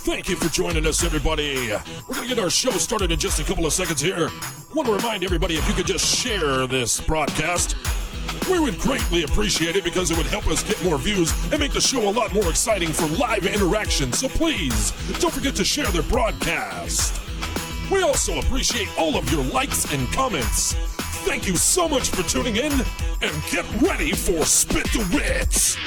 Thank you for joining us, everybody. We're going to get our show started in just a couple of seconds here. Want to remind everybody, if you could just share this broadcast, we would greatly appreciate it because it would help us get more views and make the show a lot more exciting for live interaction. So please, don't forget to share the broadcast. We also appreciate all of your likes and comments. Thank you so much for tuning in, and get ready for Spit the Wit.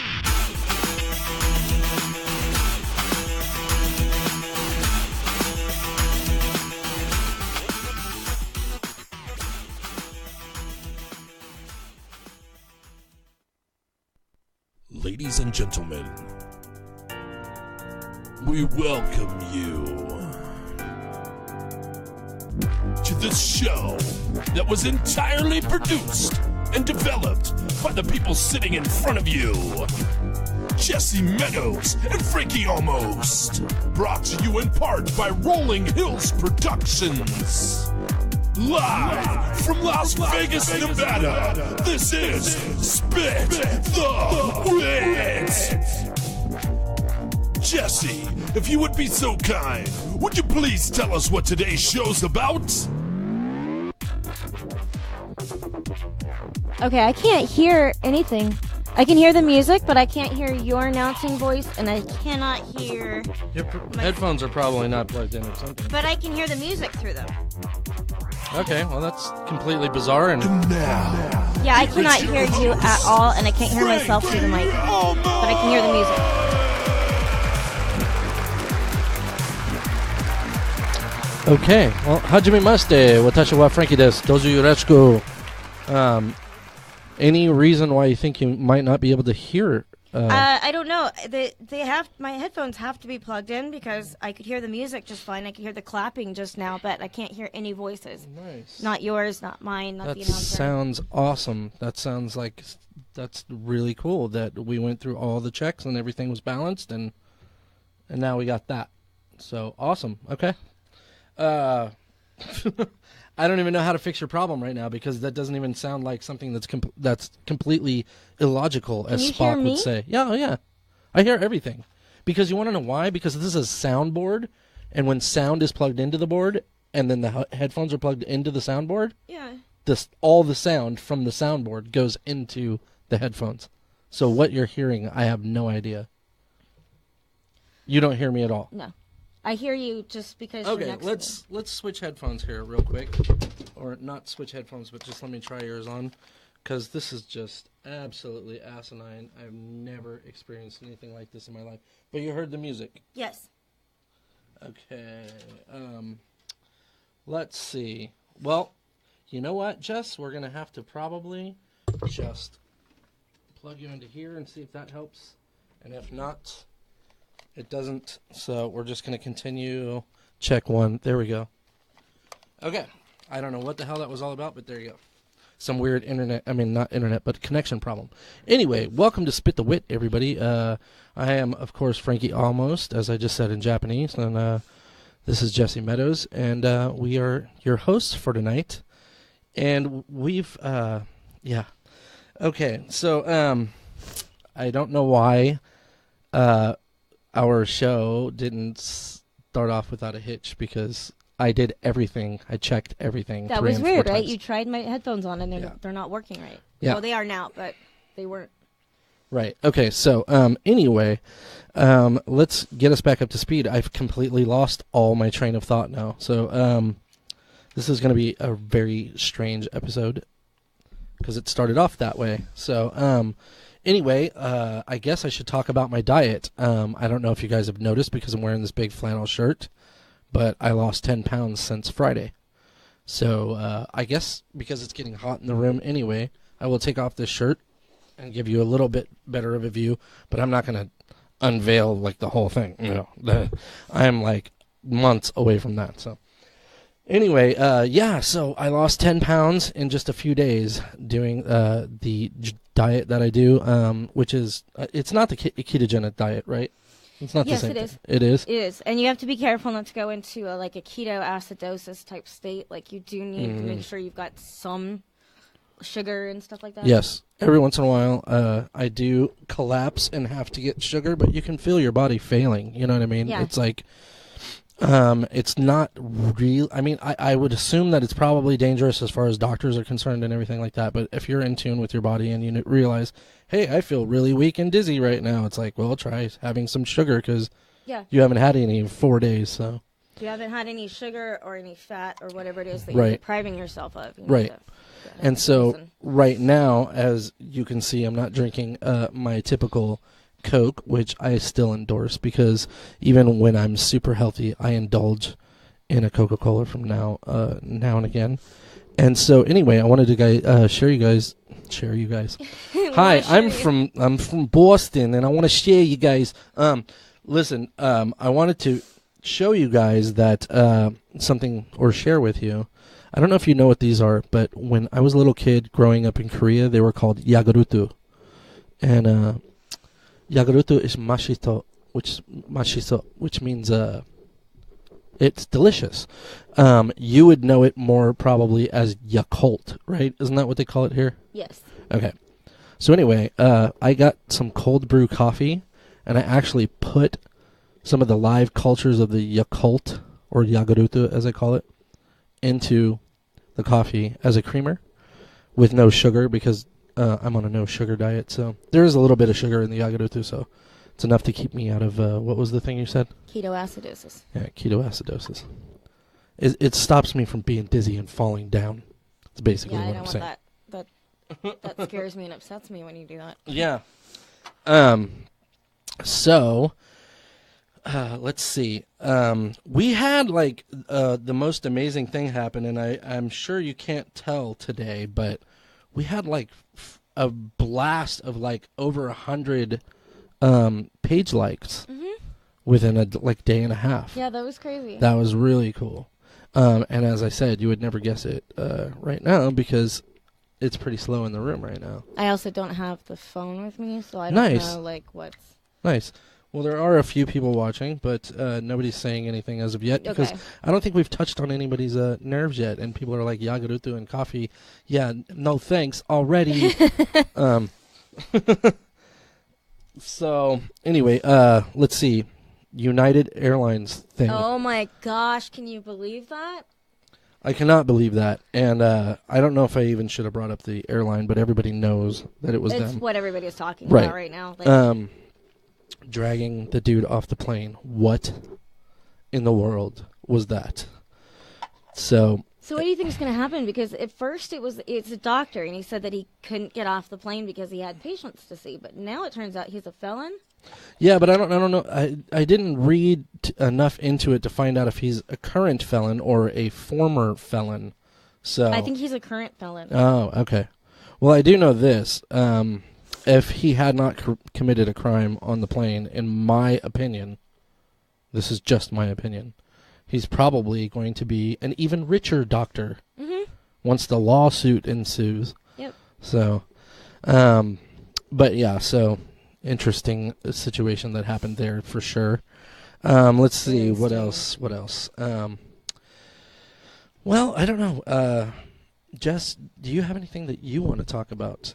Ladies and gentlemen, we welcome you to this show that was entirely produced and developed by the people sitting in front of you. Jessy, Meadows, and Frankie Almost. Brought to you in part by Rolling Hills Productions. Live from Las Vegas, Nevada, this is Spit the Wit. Jessy, if you would be so kind, would you please tell us what today's show's about? Okay, I can't hear anything. I can hear the music, but I can't hear your announcing voice, and I cannot hear... Your headphones are probably not plugged in or something. But I can hear the music through them. Okay, well that's completely bizarre and... Now. Yeah, I cannot hear you at all, and I can't hear myself through the mic. But I can hear the music. Okay, well, hajime mashite, watashi wa Frankie desu, dozu yoroshiku. Any reason why you think you might not be able to hear? I don't know. My headphones have to be plugged in because I could hear the music just fine. I could hear the clapping just now, but I can't hear any voices. Nice. Not yours, not mine, not the announcer. That sounds awesome. That sounds like that's really cool that we went through all the checks and everything was balanced, and now we got that. So awesome. Okay. I don't even know how to fix your problem right now because that doesn't even sound like something that's completely illogical, as Spock would say. Yeah. I hear everything. Because you want to know why? Because this is a soundboard, and when sound is plugged into the board, and then the headphones are plugged into the soundboard, all the sound from the soundboard goes into the headphones. So what you're hearing, I have no idea. You don't hear me at all. No. I hear you just because you're next to me. Let's switch headphones here real quick. Or not switch headphones, but just let me try yours on. Because this is just absolutely asinine. I've never experienced anything like this in my life. But you heard the music. Yes. Okay. Let's see. Well, you know what, Jess? We're going to have to probably just plug you into here and see if that helps. And if not... It doesn't, so we're just going to continue. Check one. There we go. Okay. I don't know what the hell that was all about, but there you go. Some weird not internet, but connection problem. Anyway, welcome to Spit the Wit, everybody. I am, of course, Frankie Almost, as I just said in Japanese, and this is Jessy Meadows, and we are your hosts for tonight. And we've, Okay, so I don't know why... our show didn't start off without a hitch because I did everything. I checked everything. That was weird, right? You tried my headphones on and they're not working right. Yeah. Well, they are now, but they weren't. Right. Okay. So anyway, let's get us back up to speed. I've completely lost all my train of thought now. So this is going to be a very strange episode because it started off that way. So anyway, I guess I should talk about my diet. I don't know if you guys have noticed because I'm wearing this big flannel shirt, but I lost 10 pounds since Friday. So I guess because it's getting hot in the room anyway, I will take off this shirt and give you a little bit better of a view, but I'm not going to unveil like the whole thing. I am like months away from that. So anyway, so I lost 10 pounds in just a few days doing the diet that I do, which is, it's not the ketogenic diet, right? It's not the same. Yes, it is. It is. And you have to be careful not to go into a ketoacidosis type state. Like you do need to make sure you've got some sugar and stuff like that? Yes. Every once in a while, I do collapse and have to get sugar, but you can feel your body failing. You know what I mean? Yeah. It's like, it's not real. I mean, I would assume that it's probably dangerous as far as doctors are concerned and everything like that. But if you're in tune with your body and you realize, hey, I feel really weak and dizzy right now, it's like, well, try having some sugar because you haven't had any in 4 days. So you haven't had any sugar or any fat or whatever it is that Right. you're depriving yourself of. You Right. And so reason. right now, as you can see, I'm not drinking my typical Coke, which I still endorse because even when I'm super healthy, I indulge in a Coca-Cola from now and again. And so anyway, I wanted to share you guys. Hi, I'm from Boston, and I want to share you guys. Listen, I wanted to show you guys that something or share with you. I don't know if you know what these are, but when I was a little kid growing up in Korea, they were called Yakuroto. And Yakuroto is mashito, which means it's delicious. You would know it more probably as Yakult, right? Isn't that what they call it here? Yes. Okay. So anyway, I got some cold brew coffee, and I actually put some of the live cultures of the Yakult, or Yakuroto as I call it, into the coffee as a creamer with no sugar because I'm on a no sugar diet. So there is a little bit of sugar in the Yakuroto, so it's enough to keep me out of, what was the thing you said? Ketoacidosis. Yeah, ketoacidosis. It stops me from being dizzy and falling down. That's basically what I'm saying. I don't want that. That scares me and upsets me when you do that. Yeah. So, let's see. We had like the most amazing thing happen, and I'm sure you can't tell today, but we had like a blast of like over 100 page likes within a day and a half. Yeah, that was crazy. That was really cool. And as I said, you would never guess it right now because it's pretty slow in the room right now. I also don't have the phone with me, so I don't know like what's... Nice. Well, there are a few people watching, but nobody's saying anything as of yet because I don't think we've touched on anybody's nerves yet, and people are like, Yakuroto and coffee, yeah, no thanks already. So, anyway, let's see. United Airlines thing. Oh my gosh, can you believe that? I cannot believe that, and I don't know if I even should have brought up the airline, but everybody knows that it was them. It's what everybody is talking about right now. Like, dragging the dude off the plane. What in the world was that? So what do you think is going to happen? Because at first it's a doctor, and he said that he couldn't get off the plane because he had patients to see. But now it turns out he's a felon. Yeah, but I don't know. I didn't read enough into it to find out if he's a current felon or a former felon. So I think he's a current felon. Oh, okay. Well, I do know this. If he had not committed a crime on the plane, in my opinion, this is just my opinion, he's probably going to be an even richer doctor once the lawsuit ensues. Yep. So, but yeah, so interesting situation that happened there for sure. Let's see, what else? Well, I don't know. Jess, do you have anything that you want to talk about?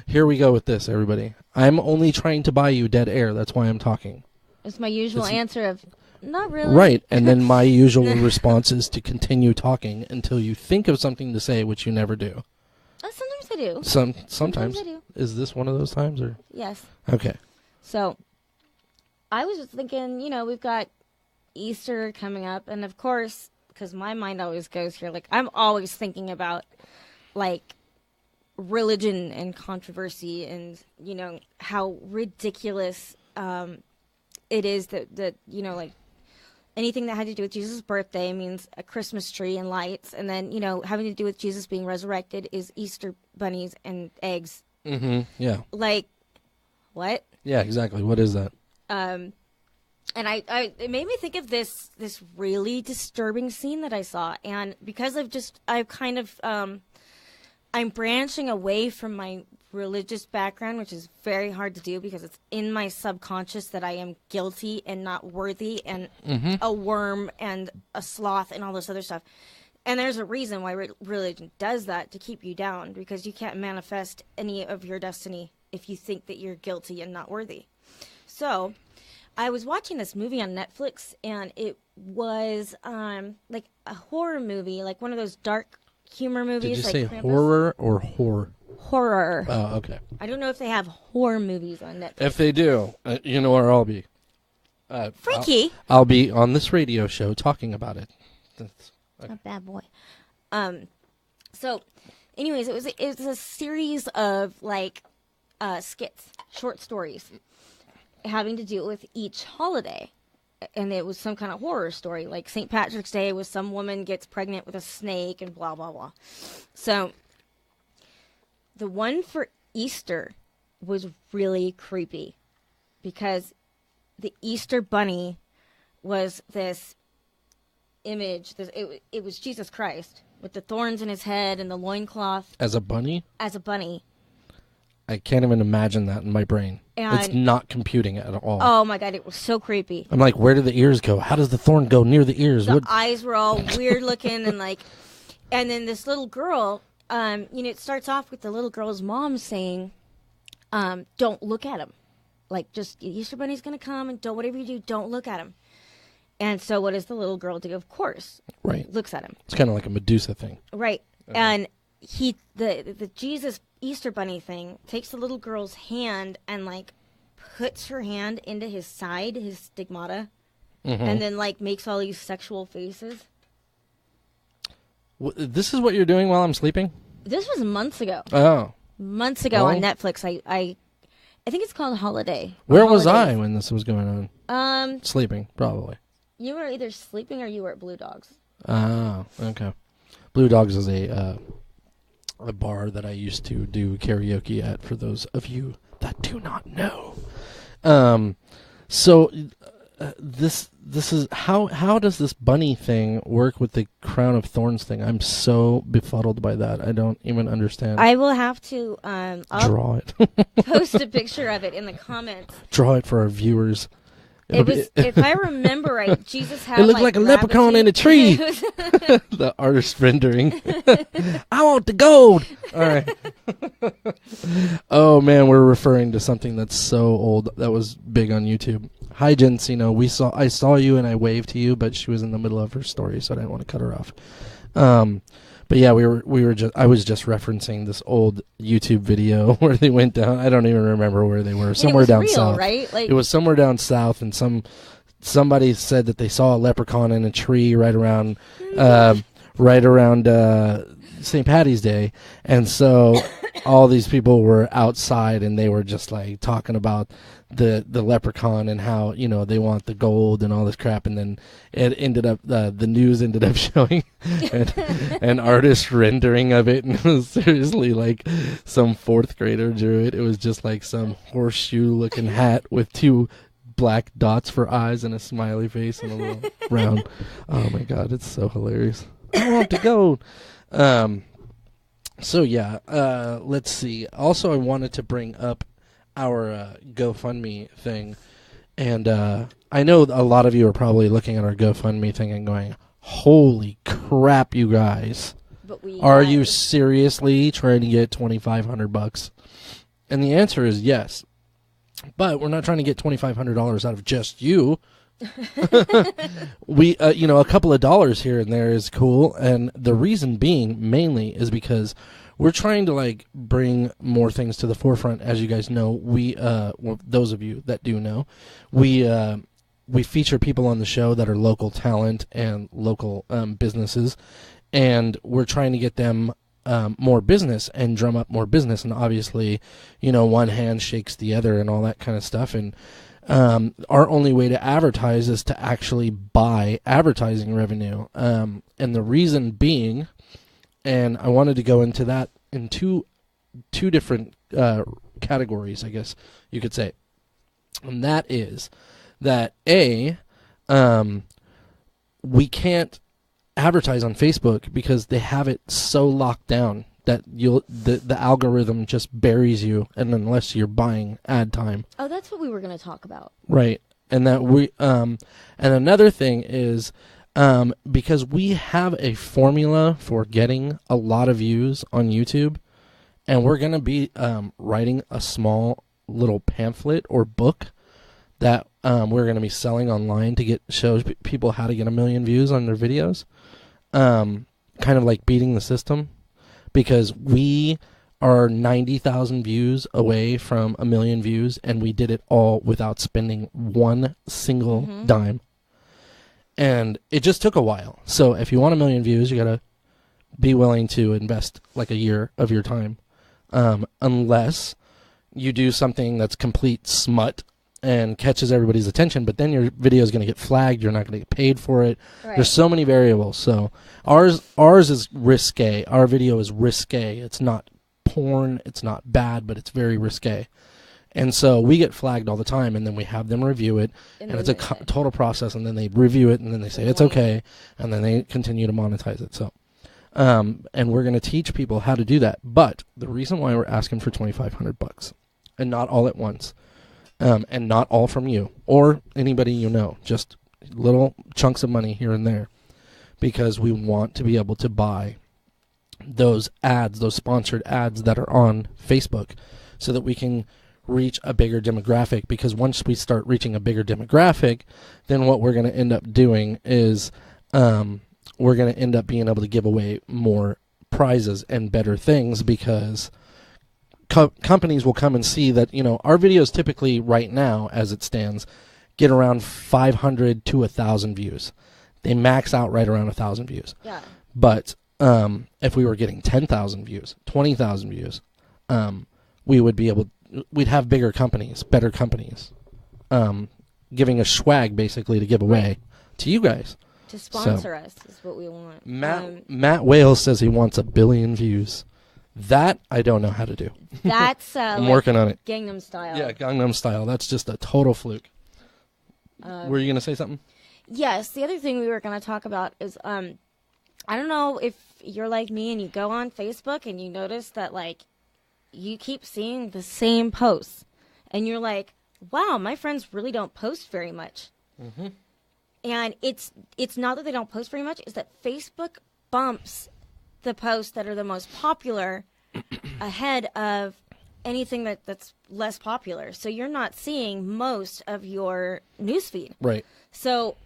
Here we go with this, everybody. I'm only trying to buy you dead air. That's why I'm talking. It's my usual answer of, not really. Right, and then my usual response is to continue talking until you think of something to say, which you never do. Sometimes I do. Sometimes I do. Is this one of those times, or? Yes. Okay. So, I was just thinking, we've got Easter coming up, and of course, because my mind always goes here, like, I'm always thinking about, like, religion and controversy and, how ridiculous it is that like, anything that had to do with Jesus' birthday means a Christmas tree and lights, and then, having to do with Jesus being resurrected is Easter bunnies and eggs. Mm-hmm, yeah. Like, what? Yeah, exactly. What is that? And it made me think of this really disturbing scene that I saw, and because I'm branching away from my religious background, which is very hard to do because it's in my subconscious that I am guilty and not worthy and a worm and a sloth and all this other stuff. And there's a reason why religion does that, to keep you down, because you can't manifest any of your destiny if you think that you're guilty and not worthy. So, I was watching this movie on Netflix, and it was like a horror movie, like one of those dark humor movies. Did you like say Krampus. horror or whore? Horror. Oh, okay. I don't know if they have horror movies on Netflix. If they do, you know where I'll be. Frankie. I'll be on this radio show talking about it. A bad boy. So, anyways, it was a series of like skits, short stories, having to do with each holiday, and it was some kind of horror story. Like St. Patrick's Day was some woman gets pregnant with a snake and blah blah blah. So, the one for Easter was really creepy because the Easter bunny was this image. It was Jesus Christ with the thorns in his head and the loincloth. As a bunny? As a bunny. I can't even imagine that in my brain. And it's not computing it at all. Oh my God, it was so creepy. I'm like, where do the ears go? How does the thorn go near the ears? The eyes were all weird looking and like, and then this little girl, it starts off with the little girl's mom saying, don't look at him. Like, just, Easter Bunny's going to come, and whatever you do, don't look at him. And so what does the little girl do? Of course. Right. Looks at him. It's kind of like a Medusa thing. Right. Okay. And the Jesus Easter Bunny thing takes the little girl's hand and, like, puts her hand into his side, his stigmata, and then, like, makes all these sexual faces. This is what you're doing while I'm sleeping? This was months ago. Oh. Months ago on Netflix. I think it's called Holiday. Where was I when this was going on? Sleeping, probably. You were either sleeping or you were at Blue Dogs. Ah, okay. Blue Dogs is a bar that I used to do karaoke at, for those of you that do not know. So this is how does this bunny thing work with the crown of thorns thing? I'm so befuddled by that. I don't even understand. I will have to draw it. post a picture of it in the comments. Draw it for our viewers. If I remember right, Jesus had it looked like a leprechaun in a tree. The artist rendering. I want the gold. All right. Oh man, we're referring to something that's so old that was big on YouTube. Hi, Jessy. I saw you and I waved to you, but she was in the middle of her story, so I didn't want to cut her off. But yeah, I was just referencing this old YouTube video where they went down. I don't even remember where they were. Somewhere down south, right? Like, it was somewhere down south, and somebody said that they saw a leprechaun in a tree right around St. Patty's Day, and so all these people were outside and they were just like talking about the leprechaun and how they want the gold and all this crap, and then it ended up the news ended up showing an artist rendering of it, and it was seriously like some fourth grader drew it. It was just like some horseshoe looking hat with two black dots for eyes and a smiley face and a little round. Oh my God, it's so hilarious. I want the gold. So yeah, let's see. Also, I wanted to bring up our GoFundMe thing, and I know a lot of you are probably looking at our GoFundMe thing and going, "Holy crap, you guys! Are you seriously trying to get $2,500?" And the answer is yes, but we're not trying to get $2,500 out of just you. We, a couple of dollars here and there is cool, and the reason being mainly is because we're trying to like bring more things to the forefront. As you guys know, those of you that do know, we feature people on the show that are local talent and local businesses, and we're trying to get them more business and drum up more business. And obviously, one hand shakes the other and all that kind of stuff. And our only way to advertise is to actually buy advertising revenue. And the reason being, and I wanted to go into that in two different categories, I guess you could say. And that is that we can't advertise on Facebook because they have it so locked down that the algorithm just buries you, and unless you're buying ad time. Oh, that's what we were going to talk about. Right. And that and another thing is because we have a formula for getting a lot of views on YouTube, and we're going to be writing a small little pamphlet or book that we're going to be selling online to show people how to get 1 million views on their videos. Kind of like beating the system, because we are 90,000 views away from 1 million views, and we did it all without spending one single dime. And it just took a while. So if you want 1 million views, you got to be willing to invest like a year of your time. Unless you do something that's complete smut and catches everybody's attention, but then your video is going to get flagged. You're not going to get paid for it. Right. There's so many variables. So ours is risque. Our video is risque. It's not porn. It's not bad, but it's very risque. And so we get flagged all the time, and then we have them review it, and it's a total process, and then they review it, and then they say it's okay, and then they continue to monetize it. So, and we're going to teach people how to do that. But the reason why we're asking for $2,500, and not all at once, and not all from you or anybody you know, just little chunks of money here and there, because we want to be able to buy those ads, those sponsored ads that are on Facebook, so that we can reach a bigger demographic. Because once we start reaching a bigger demographic, then what we're going to end up doing is we're going to end up being able to give away more prizes and better things, because companies will come and see that, you know, our videos typically right now, as it stands, get around 500 to 1,000 views. They max out right around 1,000 views. Yeah. But if we were getting 10,000 views, 20,000 views, we would be able, we'd have bigger companies, better companies, giving us swag basically to give away to you guys. To sponsor us is what we want. Matt Wales says he wants 1 billion views. That I don't know how to do. That's I'm working on it. Gangnam Style. Yeah, Gangnam Style. That's just a total fluke. Were you going to say something? Yes. The other thing we were going to talk about is I don't know if you're like me and you go on Facebook and you notice that, like, you keep seeing the same posts, and you're like, wow, my friends really don't post very much. Mm-hmm. And it's not that they don't post very much, it's that Facebook bumps the posts that are the most popular ahead of anything that's less popular. So you're not seeing most of your newsfeed. Right. So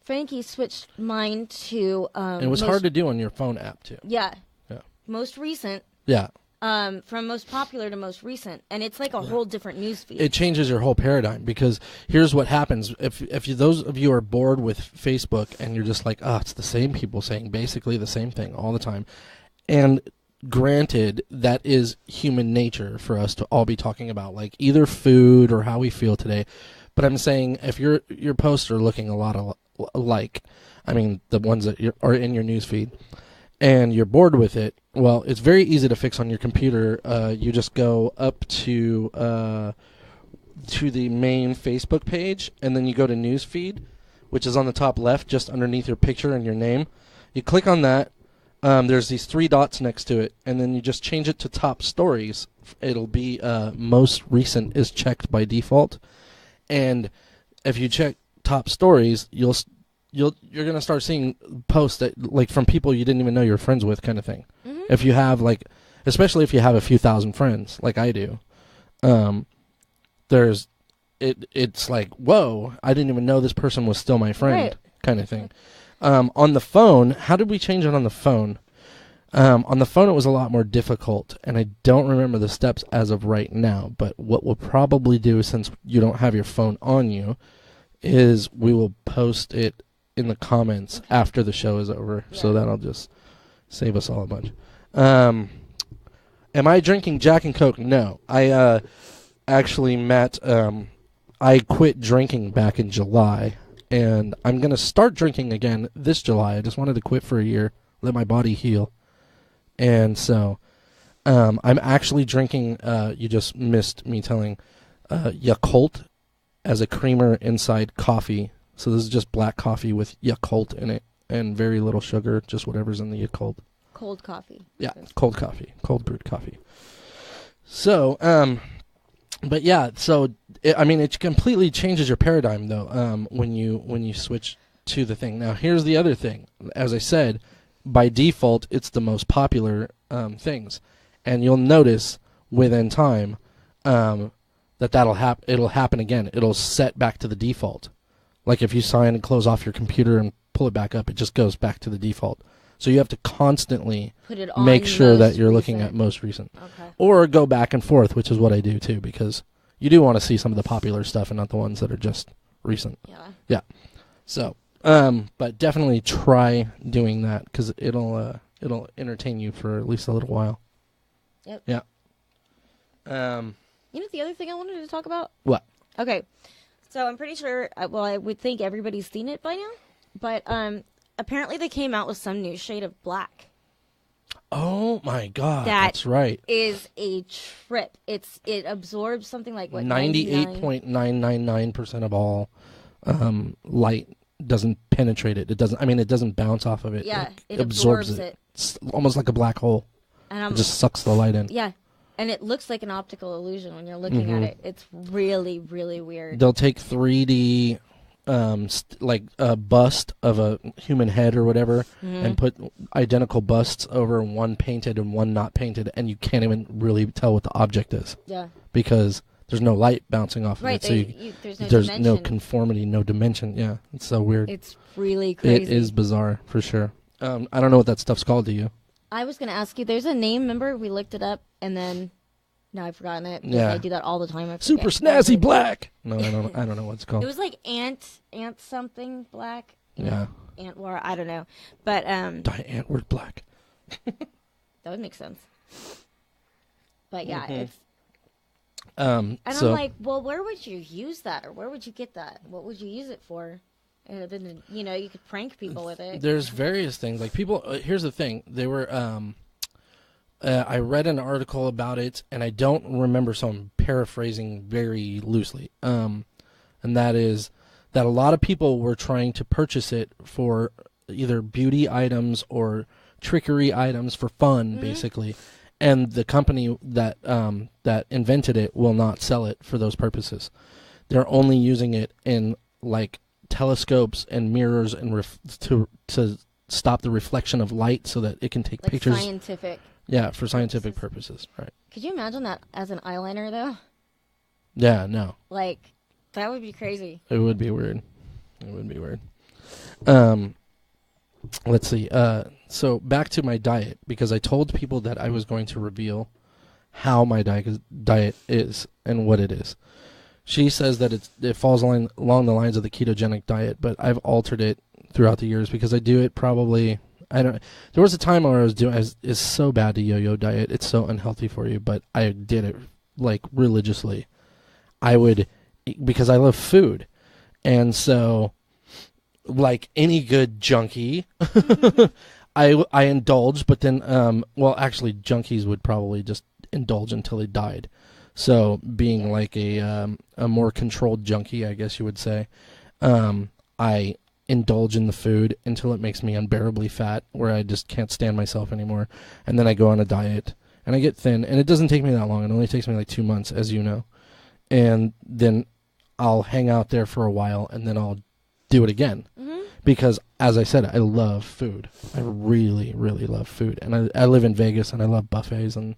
Frankie switched mine to... it was hard to do on your phone app, too. Yeah. Most recent. Yeah. From most popular to most recent, and it's like a whole different newsfeed. It changes your whole paradigm, because here's what happens. If those of you are bored with Facebook and you're just like, it's the same people saying basically the same thing all the time, and granted, that is human nature for us to all be talking about, like, either food or how we feel today, but I'm saying if your posts are looking a lot alike, I mean, the ones that are in your newsfeed, and you're bored with it, well, it's very easy to fix on your computer. You just go up to the main Facebook page, and then you go to Newsfeed, which is on the top left, just underneath your picture and your name. You click on that. There's these 3 dots next to it, and then you just change it to Top Stories. It'll be most recent is checked by default, and if you check Top Stories, you're going to start seeing posts that, like, from people you didn't even know you were friends with, kind of thing. Mm-hmm. If you have, like, especially if you have a few thousand friends, like I do, it's like, whoa, I didn't even know this person was still my friend, kind of thing. On the phone, how did we change it on the phone? On the phone, it was a lot more difficult, and I don't remember the steps as of right now, but what we'll probably do, since you don't have your phone on you, is we will post it in the comments after the show is over, so that'll just save us all a bunch. Am I drinking Jack and Coke? No. I actually, Matt, I quit drinking back in July, and I'm going to start drinking again this July. I just wanted to quit for a year, let my body heal. And so I'm actually drinking, you just missed me telling, Yakult as a creamer inside coffee. So this is just black coffee with Yakult in it and very little sugar, just whatever's in the Yakult. Cold coffee. Yeah, cold coffee, cold brewed coffee. So, but yeah, so it completely changes your paradigm though. When you switch to the thing. Now, here's the other thing. As I said, by default, it's the most popular things. And you'll notice within time it'll happen again. It'll set back to the default. Like if you sign and close off your computer and pull it back up, it just goes back to the default. So you have to constantly make sure that you're looking at most recent. Okay. Or go back and forth, which is what I do too, because you do want to see some of the popular stuff and not the ones that are just recent. Yeah. Yeah. So, but definitely try doing that because it'll entertain you for at least a little while. Yep. Yeah. You know the other thing I wanted to talk about? What? Okay. So I'm pretty sure, I would think everybody's seen it by now, but apparently they came out with some new shade of black. Oh my God, that's right. Is a trip. It absorbs something like what 98.999% of all light doesn't penetrate it. It doesn't. I mean, it doesn't bounce off of it. Yeah, it absorbs it. It's almost like a black hole. And it just sucks the light in. Yeah, and it looks like an optical illusion when you're looking at it. It's really, really weird. They'll take 3D. Like a bust of a human head or whatever, and put identical busts over, one painted and one not painted, and you can't even really tell what the object is. Yeah. Because there's no light bouncing off of it, so there's no conformity, no dimension. Yeah, it's so weird. It's really crazy. It is bizarre, for sure. I don't know what that stuff's called, do you? I was going to ask you, there's a name, remember? We looked it up, and then... No, I've forgotten it. Yeah. I do that all the time. Super snazzy black. No, I don't know what it's called. It was like ant something black. Yeah. Ant war, I don't know. But dye antwort black. That would make sense. But yeah, it's and I'm like, well, where would you use that, or where would you get that? What would you use it for? And then you could prank people with it. There's various things. Like people. Here's the thing. They were. I read an article about it, and I don't remember, so I'm paraphrasing very loosely. And that is that a lot of people were trying to purchase it for either beauty items or trickery items for fun, basically. And the company that that invented it will not sell it for those purposes. They're only using it in like telescopes and mirrors and to stop the reflection of light so that it can take like pictures. Scientific. Yeah, for scientific purposes, right. Could you imagine that as an eyeliner, though? Yeah, no. Like, that would be crazy. It would be weird. Let's see. So, back to my diet, because I told people that I was going to reveal how my diet is and what it is. She says that it falls along the lines of the ketogenic diet, but I've altered it throughout the years because I do it probably... There was a time where I was doing. It's so bad to yo-yo diet. It's so unhealthy for you. But I did it like religiously. I would, because I love food, and so, like any good junkie, I indulged. But then, actually, junkies would probably just indulge until they died. So, being like a more controlled junkie, I guess you would say, I indulge in the food until it makes me unbearably fat, where I just can't stand myself anymore, and then I go on a diet and I get thin, and it doesn't take me that long. It only takes me like 2 months, as you know, and then I'll hang out there for a while, and then I'll do it again, because as I said, I love food. I really, really love food, and I live in Vegas, and I love buffets, and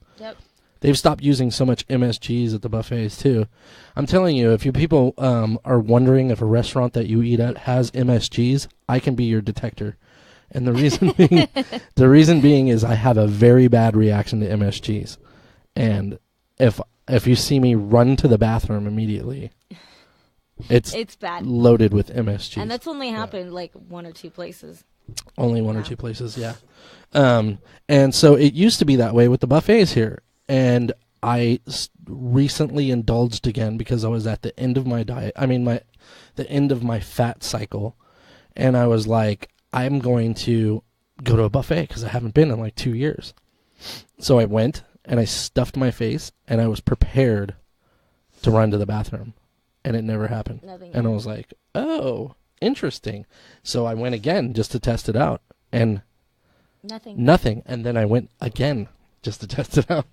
they've stopped using so much MSGs at the buffets too. I'm telling you, if you people are wondering if a restaurant that you eat at has MSGs, I can be your detector. And the reason being is I have a very bad reaction to MSGs. And if you see me run to the bathroom immediately, it's bad. Loaded with MSGs. And that's only happened like one or two places. Only one or two places, yeah. And so it used to be that way with the buffets here. And I recently indulged again because I was at the end of my diet. I mean, the end of my fat cycle. And I was like, I'm going to go to a buffet because I haven't been in like 2 years. So I went and I stuffed my face and I was prepared to run to the bathroom. And it never happened. And I was like, oh, interesting. So I went again just to test it out. And nothing. And then I went again just to test it out,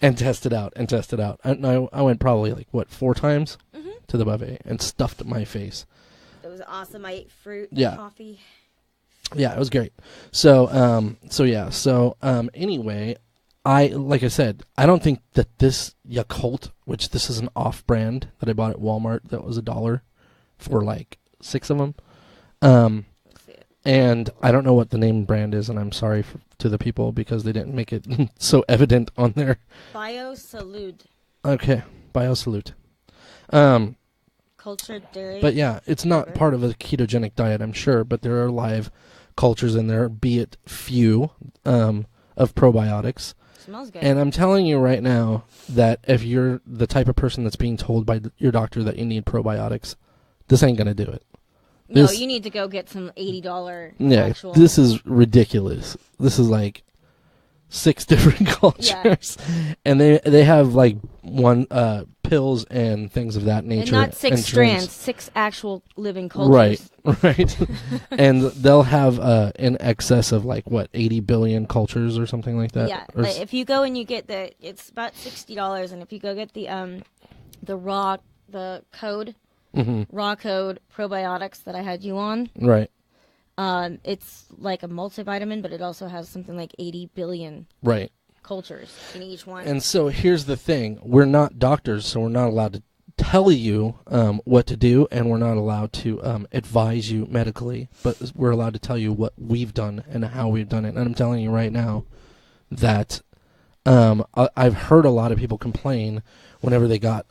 and test it out, and test it out. I went probably like 4 times to the buffet and stuffed my face. was awesome. I ate fruit, coffee. Yeah, it was great. So, anyway, like I said, I don't think that this Yakult, which this is an off-brand that I bought at Walmart that was $1 for like 6 of them. And I don't know what the name brand is, and I'm sorry to the people because they didn't make it so evident on there. BioSalud. Okay, BioSalud. Cultured dairy. But yeah, it's not part of a ketogenic diet, I'm sure, but there are live cultures in there, be it few, of probiotics. Smells good. And I'm telling you right now that if you're the type of person that's being told by your doctor that you need probiotics, this ain't going to do it. No, you need to go get some $80 actual... this is ridiculous. This is like 6 different cultures. Yeah. And they have like pills and things of that nature. And not 6 strands, 6 actual living cultures. Right. And they'll have in excess of like, 80 billion cultures or something like that? Yeah. If you go and you get it's about $60, and if you go get the code... raw code probiotics that I had you on. Right. It's like a multivitamin, but it also has something like 80 billion cultures in each one. And so here's the thing. We're not doctors, so we're not allowed to tell you what to do, and we're not allowed to advise you medically, but we're allowed to tell you what we've done and how we've done it. And I'm telling you right now that I've heard a lot of people complain whenever they got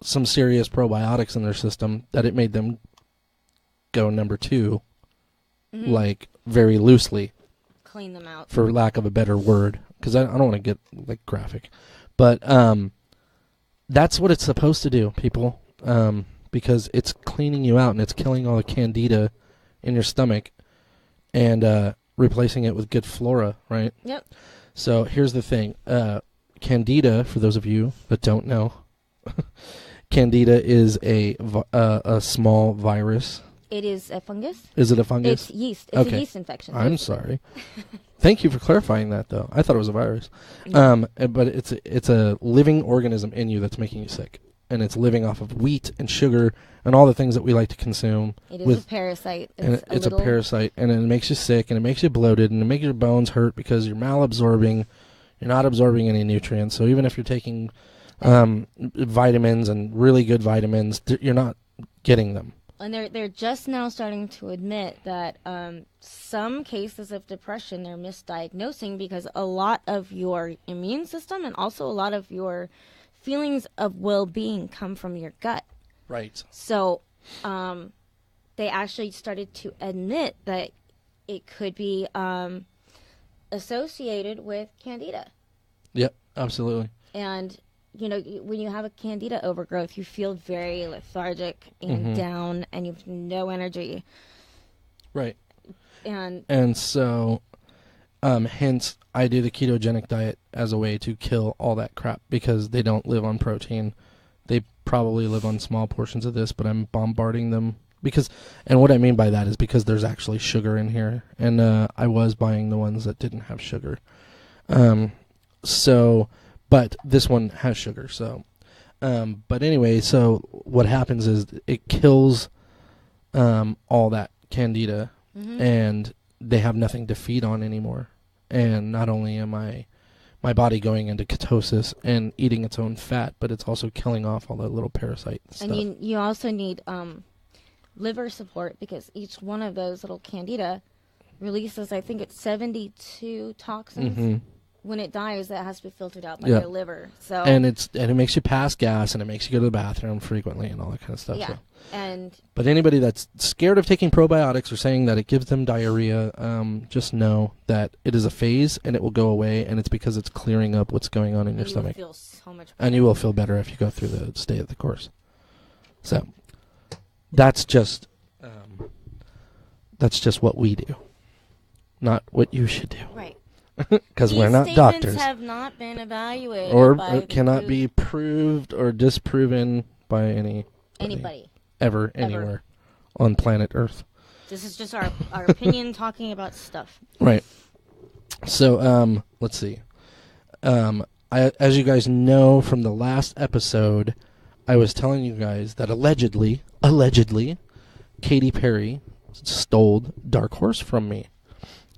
some serious probiotics in their system that it made them go number 2, like very loosely. Clean them out. For lack of a better word. Because I don't want to get like graphic. But that's what it's supposed to do, people. Because it's cleaning you out and it's killing all the candida in your stomach and replacing it with good flora, right? Yep. So here's the thing. Candida, for those of you that don't know, Candida is a small virus. It is a fungus. Is it a fungus? It's yeast. It's a yeast infection. I'm sorry. Thank you for clarifying that, though. I thought it was a virus. But it's a living organism in you that's making you sick. And it's living off of wheat and sugar and all the things that we like to consume. It is a parasite. It's a parasite, and it makes you sick, and it makes you bloated, and it makes your bones hurt because you're malabsorbing. You're not absorbing any nutrients. So even if you're taking vitamins and really good vitamins, you're not getting them. And they're just now starting to admit that some cases of depression they're misdiagnosing because a lot of your immune system and also a lot of your feelings of well-being come from your gut. Right. So they actually started to admit that it could be associated with candida. Yep, absolutely. And when you have a candida overgrowth, you feel very lethargic and down, and you have no energy. Right. And so, hence, I do the ketogenic diet as a way to kill all that crap because they don't live on protein. They probably live on small portions of this, but I'm bombarding them and what I mean by that is because there's actually sugar in here, and I was buying the ones that didn't have sugar. But this one has sugar, so. But anyway, so what happens is it kills all that candida, and they have nothing to feed on anymore. And not only am my body going into ketosis and eating its own fat, but it's also killing off all the little parasite stuff. And you also need liver support because each one of those little candida releases, I think it's 72 toxins. When it dies, that has to be filtered out by your liver. So and it makes you pass gas, and it makes you go to the bathroom frequently, and all that kind of stuff. Yeah, so. But anybody that's scared of taking probiotics or saying that it gives them diarrhea, just know that it is a phase, and it will go away, and it's because it's clearing up what's going on in your stomach. You will feel so much better. And you will feel better if you go through the stay of the course. So that's just what we do, not what you should do. Right. Because we're not doctors. These statements have not been evaluated or cannot be proved or disproven by anybody ever anywhere on planet Earth. This is just our opinion talking about stuff. Right. So let's see. As you guys know from the last episode, I was telling you guys that allegedly Katy Perry stole Dark Horse from me.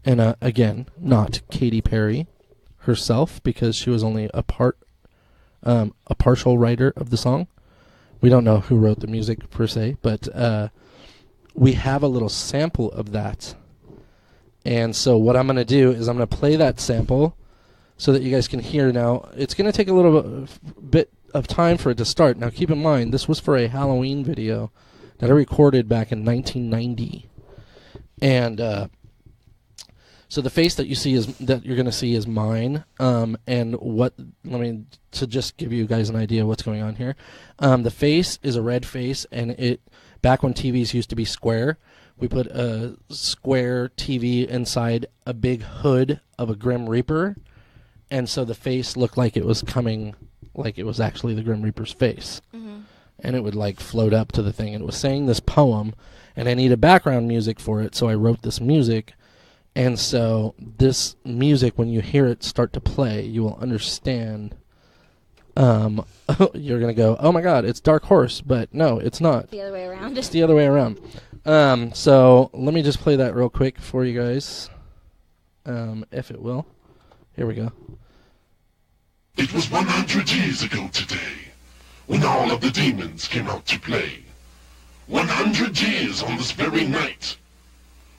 And again, not Katy Perry herself, because she was only a partial writer of the song. We don't know who wrote the music per se, but we have a little sample of that. And so what I'm going to do is I'm going to play that sample so that you guys can hear. Now, it's going to take a little bit of time for it to start. Now, keep in mind, this was for a Halloween video that I recorded back in 1990. And so the face that you're going to see is mine. And to just give you guys an idea of what's going on here. The face is a red face, and back when TVs used to be square, we put a square TV inside a big hood of a Grim Reaper, and so the face looked like it was coming, like it was actually the Grim Reaper's face. Mm-hmm. And it would like float up to the thing, and it was saying this poem, and I needed background music for it, so I wrote this music. And so this music, when you hear it start to play, you will understand. You're going to go, oh my God, it's Dark Horse, but no, it's not. The other way around. It's the other way around. So let me just play that real quick for you guys, if it will. Here we go. It was 100 years ago today, when all of the demons came out to play. 100 years on this very night,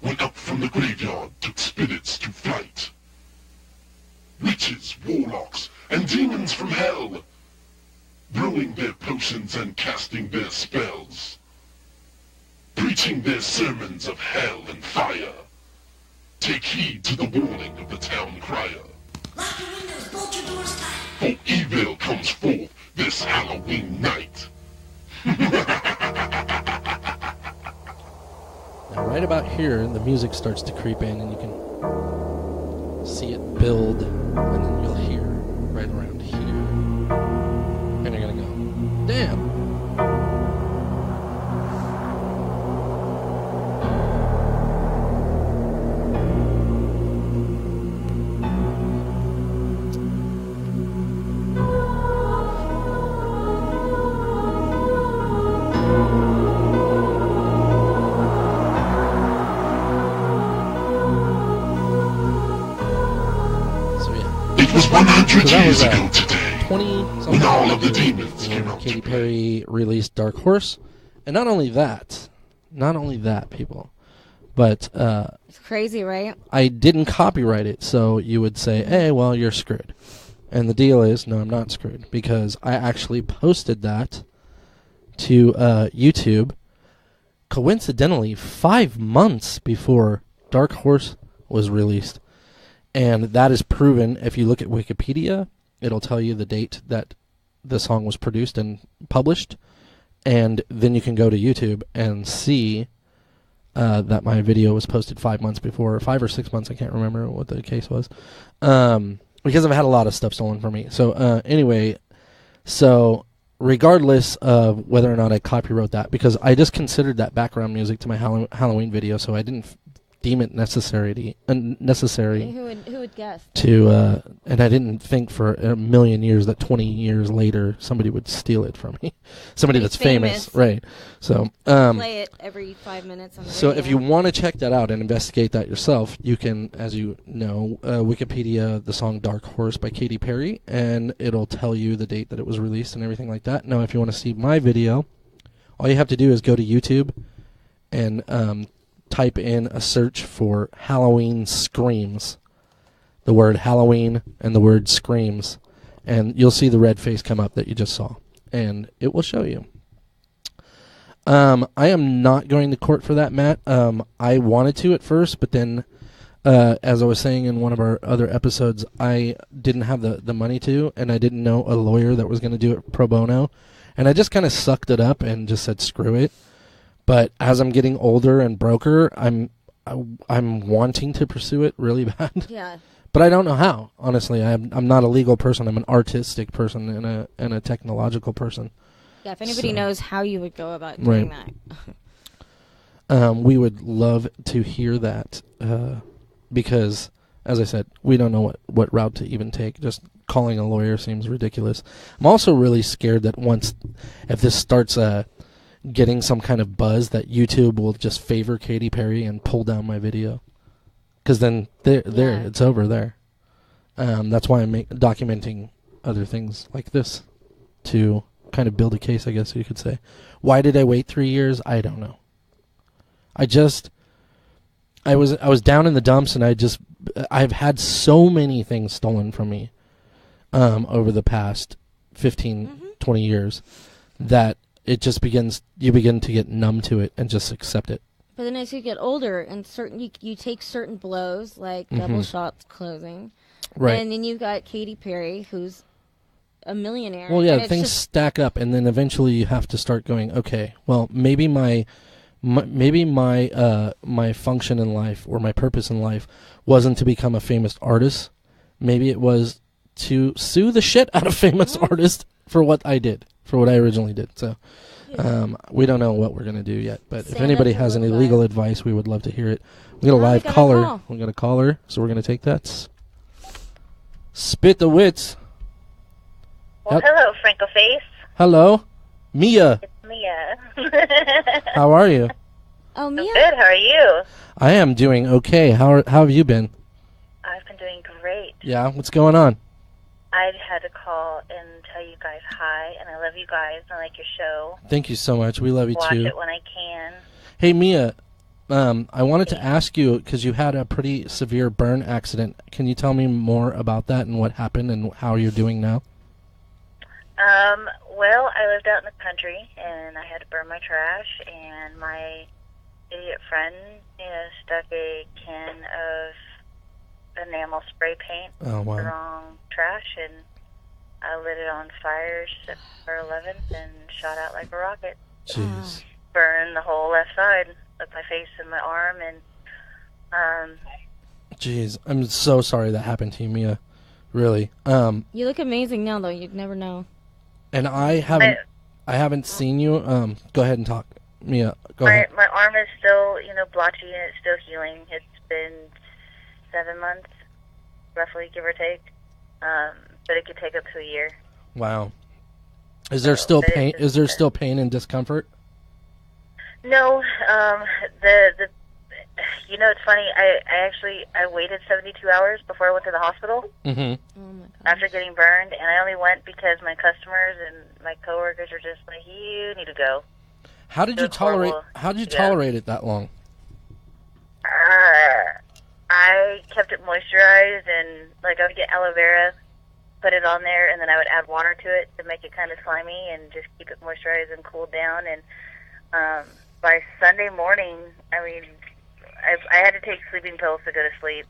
when up from the graveyard took spirits to flight. Witches, warlocks, and demons from hell, brewing their potions and casting their spells, preaching their sermons of hell and fire. Take heed to the warning of the town crier. Lock your windows, bolt your doors tight. For evil comes forth this Halloween night. Now, right about here, the music starts to creep in, and you can see it build, and then you'll hear right around here. And you're going to go, damn. It was 100 So that years was ago today, 20-something when all of the demons came out Katy to play. Perry released Dark Horse. And not only that, people, but It's crazy, right? I didn't copyright it, so you would say, hey, well, you're screwed. And the deal is, no, I'm not screwed, because I actually posted that to YouTube, coincidentally, 5 months before Dark Horse was released. And that is proven. If you look at Wikipedia, it'll tell you the date that the song was produced and published. And then you can go to YouTube and see that my video was posted 5 months before, 5 or 6 months, I can't remember what the case was, because I've had a lot of stuff stolen from me. So anyway, so regardless of whether or not I copyright that, because I just considered that background music to my Halloween video, so I didn't deem it unnecessary Who would guess? to, and I didn't think for a million years that 20 years later somebody would steal it from me. Somebody that's famous, right? So Play it every 5 minutes on the so radio. if you want to check that out and investigate that yourself, you can, as you know, Wikipedia the song Dark Horse by Katy Perry, and it'll tell you the date that it was released and everything like that. Now, if you want to see my video, all you have to do is go to YouTube and type in a search for Halloween Screams. The word Halloween and the word Screams. And you'll see the red face come up that you just saw. And it will show you. I am not going to court for that, Matt. I wanted to at first, but then, as I was saying in one of our other episodes, I didn't have the money to, and I didn't know a lawyer that was going to do it pro bono. And I just kind of sucked it up and just said, screw it. But as I'm getting older and broker, I'm wanting to pursue it really bad. Yeah. But I don't know how. Honestly, I'm not a legal person. I'm an artistic person and a technological person. Yeah. If anybody So- knows how you would go about doing that. We would love to hear that because, as I said, we don't know what route to even take. Just calling a lawyer seems ridiculous. I'm also really scared that if this starts getting some kind of buzz that YouTube will just favor Katy Perry and pull down my video. Because then it's over there. That's why I'm documenting other things like this to kind of build a case, I guess you could say. Why did I wait 3 years? I don't know. I was down in the dumps, and I've had so many things stolen from me over the past 15, 20 years that you begin to get numb to it and just accept it. But then as you get older, and you take certain blows, like double shots closing. Right. And then you've got Katy Perry, who's a millionaire. Well, yeah, things stack up, and then eventually you have to start going, okay, well, maybe my function in life or my purpose in life wasn't to become a famous artist. Maybe it was to sue the shit out of famous artists for what I did, for what I originally did. So we don't know what we're going to do yet, but if anybody has any legal advice, we would love to hear it. We got a live caller. We got a caller, so we're going to take that. Spit the wits. Well, hello, Franco Face. Hello. Mia. It's Mia. How are you? Oh, Mia. I'm good. How are you? I am doing okay. How have you been? I've been doing great. Yeah, what's going on? I had to call and tell you guys hi, and I love you guys. I like your show. Thank you so much. We love you Watch too. Watch it when I can. Hey, Mia, I wanted to ask you, because you had a pretty severe burn accident. Can you tell me more about that and what happened and how you're doing now? Well, I lived out in the country, and I had to burn my trash, and my idiot friend stuck a can of enamel spray paint Oh, wow. in the wrong trash, and I lit it on fire September 11th and shot out like a rocket. Jeez. Burned the whole left side of my face and my arm, and Jeez, I'm so sorry that happened to you, Mia. Really. You look amazing now, though. You'd never know. And I haven't seen you. Go ahead and talk, Mia. Go ahead. My arm is still, blotchy, and it's still healing. It's been 7 months, roughly, give or take. But it could take up to a year. Wow. Is there still pain? Is there still pain and discomfort? No. It's funny. I waited 72 hours before I went to the hospital. Mm-hmm. Oh my God. After getting burned, and I only went because my customers and my coworkers were just like, "You need to go." How did you tolerate? How did you tolerate it that long? I kept it moisturized, and I would get aloe vera, put it on there, and then I would add water to it to make it kind of slimy, and just keep it moisturized and cooled down. And by Sunday morning, I had to take sleeping pills to go to sleep.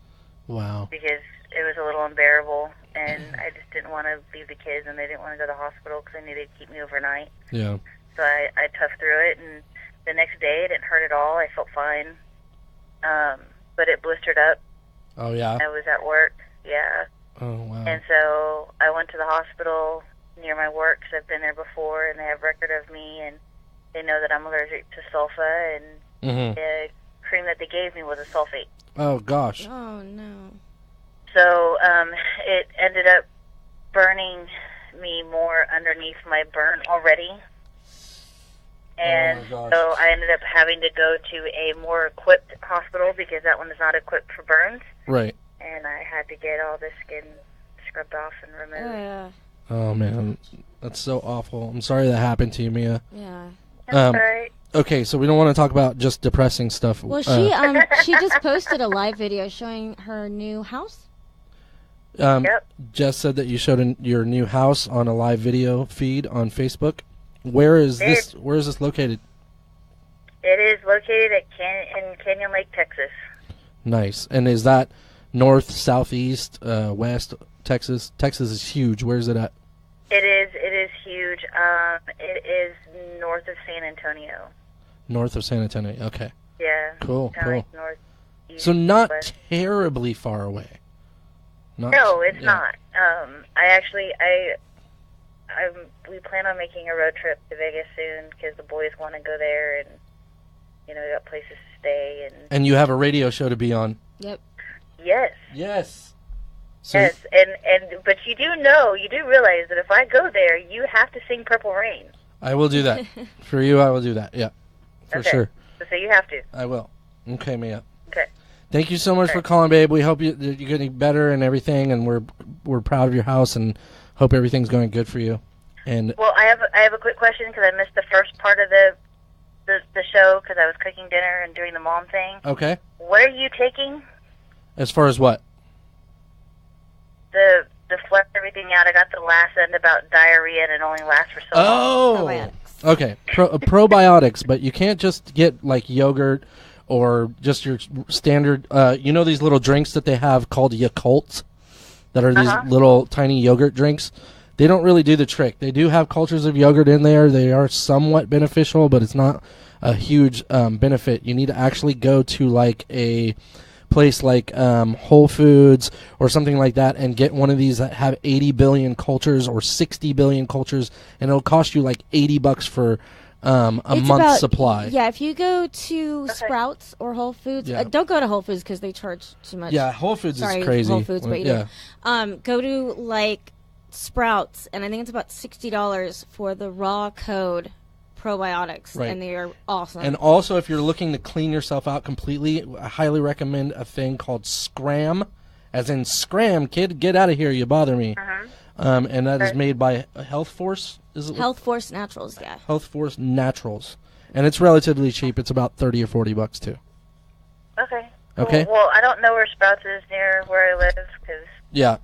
Wow. Because it was a little unbearable, and I just didn't want to leave the kids, and they didn't want to go to the hospital because they knew they'd keep me overnight. Yeah. So I toughed through it, and the next day it didn't hurt at all. I felt fine. But it blistered up. Oh, yeah? I was at work, yeah. Oh, wow. And so I went to the hospital near my work because I've been there before, and they have record of me, and they know that I'm allergic to sulfa, and the cream that they gave me was a sulfate. Oh, gosh. Oh, no. So it ended up burning me more underneath my burn already. And oh my gosh. so I ended up having to go to a more equipped hospital because that one is not equipped for burns. Right. And I had to get all the skin scrubbed off and removed. Oh, yeah. Oh, man. That's so awful. I'm sorry that happened to you, Mia. Yeah. That's all right. Okay, so we don't want to talk about just depressing stuff. Well, she just posted a live video showing her new house. Yep. Jess said that you showed your new house on a live video feed on Facebook. Where is this? Where is this located? It is located in Canyon Lake, Texas. Nice. And is that north, southeast, west Texas? Texas is huge. Where is it at? It is huge. It is north of San Antonio. North of San Antonio. Okay. Yeah. Cool. Kinda Cool. like north, east, So not west. terribly far away. No, it's not. We plan on making a road trip to Vegas soon because the boys want to go there, and we got places to stay. And you have a radio show to be on. Yep. Yes. Yes. So, Yes, but you do realize that if I go there, you have to sing Purple Rain. I will do that. For you, I will do that. Yeah, for Okay. sure. So you have to. I will. Okay, Mia. Okay. Thank you so much for calling, babe. We hope you're getting better and everything, and we're proud of your house and hope everything's going good for you. And Well, I have a quick question because I missed the first part of the show because I was cooking dinner and doing the mom thing. okay, What are you taking? as far as what? The flush everything out. I got the last end about diarrhea and it only lasts for so long. Oh, Probiotics. okay. Probiotics, but you can't just get like yogurt or just your standard. These little drinks that they have called Yakults, that are these little tiny yogurt drinks. They don't really do the trick. They do have cultures of yogurt in there. They are somewhat beneficial, but it's not a huge benefit. You need to actually go to like a place like Whole Foods or something like that and get one of these that have 80 billion cultures or 60 billion cultures, and it'll cost you like $80 for a It's month's supply. Yeah, if you go to Sprouts or Whole Foods, Yeah. don't go to Whole Foods because they charge too much. Yeah, Whole Foods Sorry, is crazy. Whole Foods, but yeah. go to like Sprouts, and I think it's about $60 for the raw code probiotics, Right. and they are awesome. And also, if you're looking to clean yourself out completely, I highly recommend a thing called Scram, as in Scram, kid, get out of here, you bother me. And that is made by Health Force. Is it Health Force Naturals, yeah. Health Force Naturals, and it's relatively cheap. It's about $30 or $40 too. Okay. Cool. Okay. Well, I don't know where Sprouts is near where I live because. Yeah.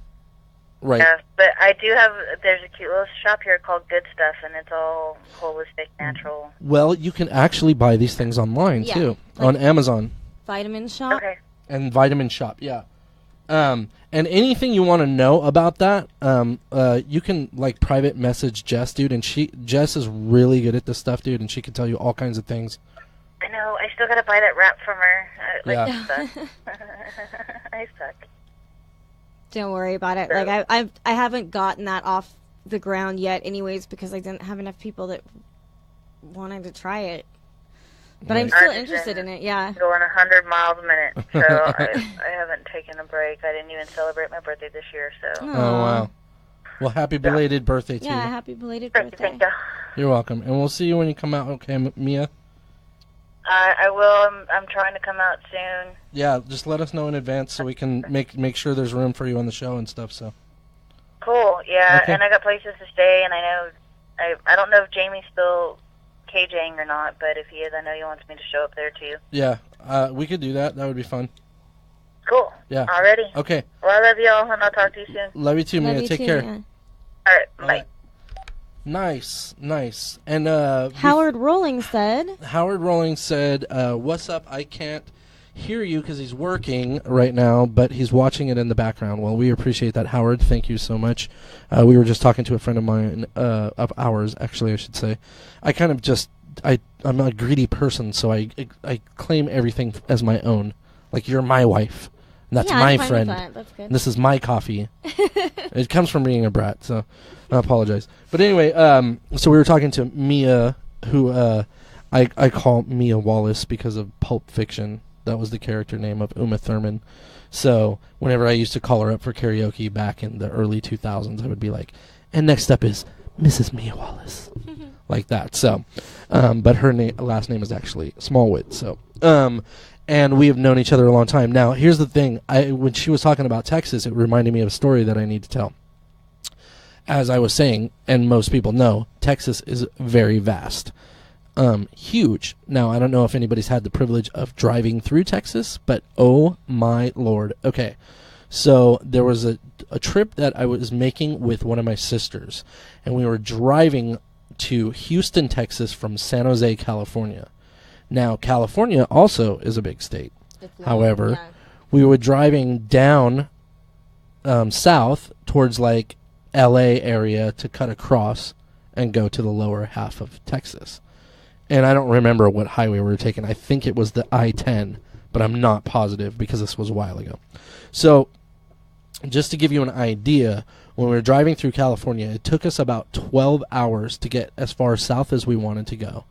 Right. Yeah, but I do have. There's a cute little shop here called Good Stuff, and it's all holistic, natural. Well, you can actually buy these things online Yeah, too, like- on Amazon Vitamin Shop. Okay. and Vitamin Shop. Yeah. And anything you want to know about that, you can like private message Jess, dude, and Jess is really good at this stuff, dude, and she can tell you all kinds of things. I know. I still gotta buy that wrap from her. Yeah. I suck. Don't worry about it. Like I haven't gotten that off the ground yet, anyways, because I didn't have enough people that wanted to try it. But I'm Right. still I've interested been in it. Yeah. Going 100 miles a minute, so I haven't taken a break. I didn't even celebrate my birthday this year, so. Oh wow. Well, happy belated birthday to Yeah. you. Happy belated Thank birthday. you. You're welcome, and we'll see you when you come out. Okay, Mia. I will. I'm trying to come out soon. Yeah, just let us know in advance so we can make sure there's room for you on the show and stuff. So. Cool. Yeah, Okay. and I got places to stay, and I know. I don't know if Jamie's still KJing or not, but if he is, I know he wants me to show up there too. Yeah, we could do that. That would be fun. Cool. Yeah. Already. Okay. Well, I love y'all, and I'll talk to you soon. Love you too, Love Mia. you Take too, care. Mia. All right. Bye. right. Nice. And Howard Rolling said, Howard Rolling said, "What's up? I can't hear you because he's working right now, but he's watching it in the background." Well, we appreciate that, Howard. Thank you so much. We were just talking to a friend of mine, of ours, actually, I should say. I kind of just, I'm a greedy person, so I claim everything as my own. Like, you're my wife. And that's yeah, my I'm fine with friend. that. That's good. This is my coffee. It comes from being a brat, so I apologize. But anyway, so we were talking to Mia, who I call Mia Wallace because of Pulp Fiction. That was the character name of Uma Thurman. So whenever I used to call her up for karaoke back in the early 2000s, I would be like, and next up is Mrs. Mia Wallace. Like that. So, but her last name is actually Smallwood. So, and we have known each other a long time. Now, here's the thing. When she was talking about Texas, it reminded me of a story that I need to tell. As I was saying, and most people know, Texas is very vast. Huge. Now, I don't know if anybody's had the privilege of driving through Texas, but oh my Lord. Okay. So there was a trip that I was making with one of my sisters, and we were driving to Houston, Texas from San Jose, California. Now, California also is a big state. However, we were driving down south towards like LA area to cut across and go to the lower half of Texas. And I don't remember what highway we were taking. I think it was the I-10, but I'm not positive because this was a while ago. So, just to give you an idea, when we were driving through California, it took us about 12 hours to get as far south as we wanted to go.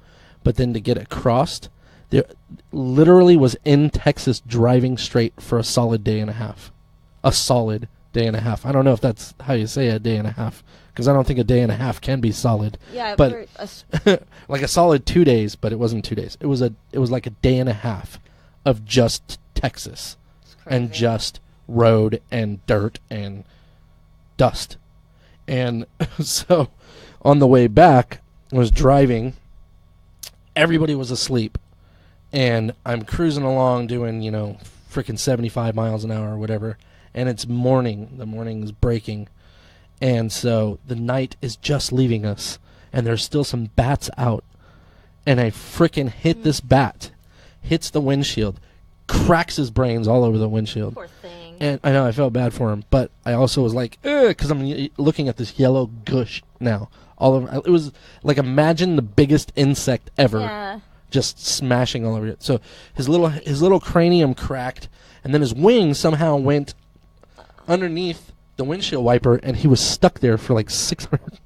But then to get across, there literally was in Texas driving straight for a solid day and a half. A solid day day and a half. I don't know if that's how you say a day and a half, because I don't think a day and a half can be solid. Yeah, but like a solid 2 days, but it wasn't 2 days. It was like a day and a half of just Texas and just road and dirt and dust. And so on the way back, I was driving. Everybody was asleep. And I'm cruising along doing, freaking 75 miles an hour or whatever. And it's morning. The morning is breaking. And so the night is just leaving us. And there's still some bats out. And I freaking hit this bat. Hits the windshield. Cracks his brains all over the windshield. Poor thing. And I know, I felt bad for him. But I also was like, because I'm looking at this yellow gush now. All over. It was like, imagine the biggest insect ever. Yeah. Just smashing all over it. So his little cranium cracked, and then his wing somehow went underneath the windshield wiper, and he was stuck there for like 600.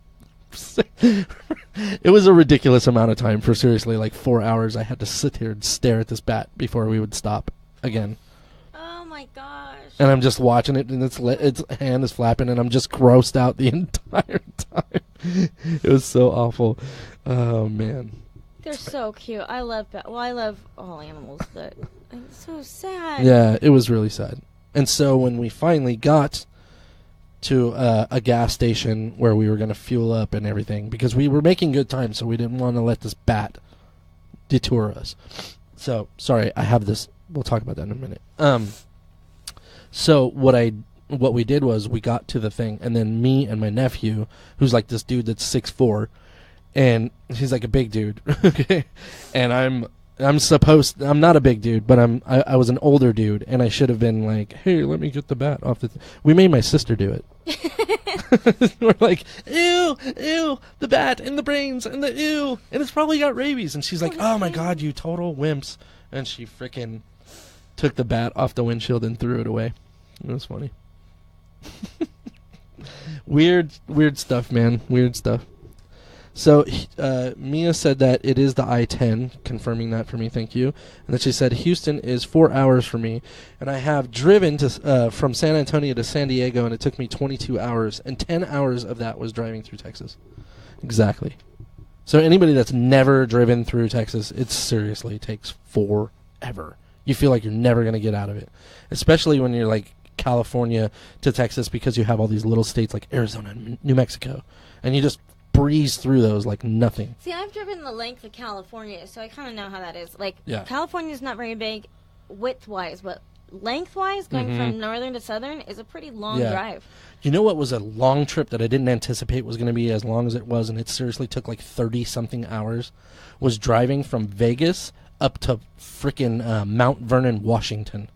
It was a ridiculous amount of time. For seriously like 4 hours, I had to sit here and stare at this bat before we would stop again. Oh my gosh. And I'm just watching it, and its hand is flapping, and I'm just grossed out the entire time. It was so awful. Oh man. They're so cute. I love all animals, but it's so sad. Yeah, it was really sad. And so when we finally got to a gas station where we were going to fuel up and everything, because we were making good time, so we didn't want to let this bat detour us. So, sorry, I have this. We'll talk about that in a minute. So what we did was we got to the thing, and then me and my nephew, who's like this dude that's 6'4", and he's like a big dude, okay? And I'm not a big dude, but I was an older dude, and I should have been like, hey, let me get the bat off the we made my sister do it. We're like, ew, the bat and the brains and the ew, and it's probably got rabies. And she's like, oh my god, you total wimps. And she freaking took the bat off the windshield and threw it away. It was funny. Weird stuff, man. Weird stuff. So, Mia said that it is the I-10, confirming that for me, thank you. And then she said, Houston is 4 hours for me, and I have driven to from San Antonio to San Diego, and it took me 22 hours, and 10 hours of that was driving through Texas. Exactly. So anybody that's never driven through Texas, it seriously takes forever. You feel like you're never going to get out of it, especially when you're like California to Texas, because you have all these little states like Arizona and New Mexico, and you just breeze through those like nothing. See, I've driven the length of California, so I kind of know how that is. Like, yeah. California's not very big width-wise, but length-wise, going from northern to southern is a pretty long drive. You know what was a long trip that I didn't anticipate was going to be as long as it was, and it seriously took like 30-something hours, was driving from Vegas up to frickin' Mount Vernon, Washington.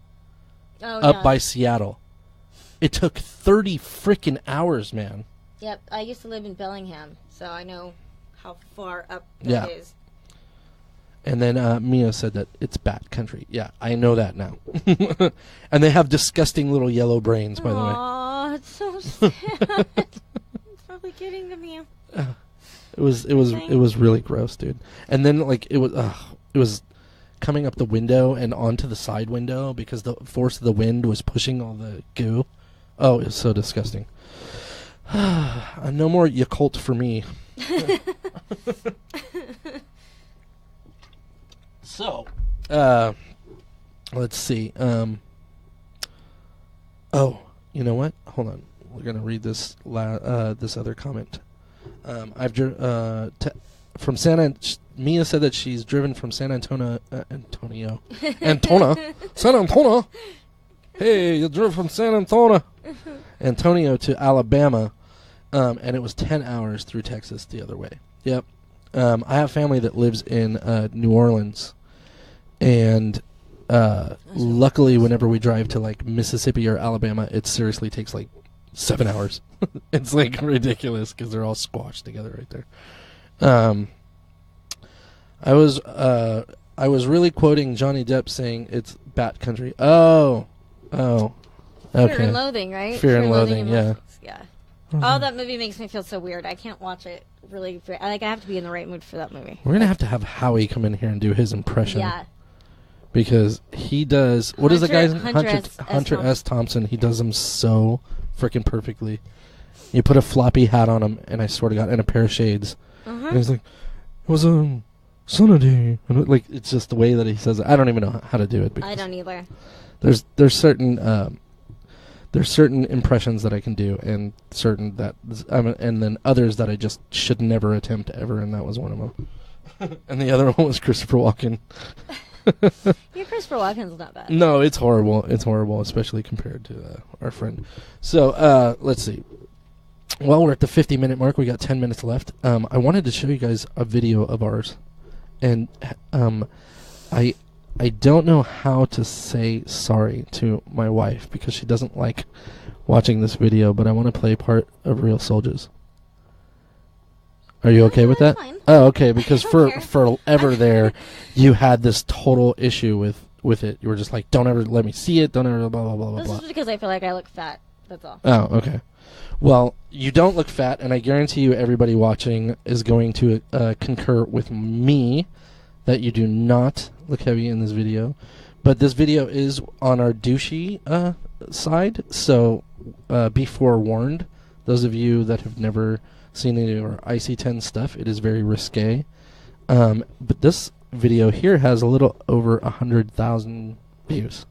Up by Seattle. It took 30 frickin' hours, man. Yep, I used to live in Bellingham, so I know how far up that is. And then Mia said that it's bat country. Yeah, I know that now. And they have disgusting little yellow brains, by the way. Aw, it's so sad. It's probably getting to me. It was really gross, dude. And then like it was coming up the window and onto the side window because the force of the wind was pushing all the goo. Oh, it was so disgusing. No more Yakult for me. So, let's see. Oh, you know what? Hold on. We're gonna read this this other comment. From Mia said that she's driven from San Antonio. San Antonio. Hey, you drove from San Antonio to Alabama, and it was 10 hours through Texas the other way. Yep. I have family that lives in New Orleans, and luckily whenever we drive to like Mississippi or Alabama, it seriously takes like 7 hours. It's like ridiculous because they're all squashed together right there. I was really quoting Johnny Depp saying it's bat country. Oh, okay. Fear and Loathing, right? Fear and Loathing, yeah. Yeah. Oh, that movie makes me feel so weird. I can't watch it really. I have to be in the right mood for that movie. We're going to have Howie come in here and do his impression. Yeah. because he does. What is the guy's Hunter S. Thompson? He does them so freaking perfectly. You put a floppy hat on him, and I swear to God, and a pair of shades. And he's like, "It was a sunny day." And like, it's just the way that he says it. I don't even know how to do it. I don't either. There's certain impressions that I can do, and certain that and then others that I just should never attempt ever, and that was one of them. And the other one was Christopher Walken. Your Christopher Walken's not bad. No, it's horrible. It's horrible, especially compared to our friend. So let's see. Well, we're at the 50-minute mark. We got 10 minutes left. I wanted to show you guys a video of ours, and I don't know how to say sorry to my wife because she doesn't like watching this video, but I want to play part of Real Soldiers. Are you okay with that? Fine. Oh, okay, because care. forever there, you had this total issue with it. You were just like, don't ever let me see it, don't ever blah, blah, blah, blah, This blah. is just because I feel like I look fat. That's all. Oh, okay. Well, you don't look fat, and I guarantee you everybody watching is going to concur with me that you do not look heavy in this video. But this video is on our douchey side, so be forewarned. Those of you that have never seen any of our IC10 stuff, it is very risque. But this video here has a little over 100,000 views.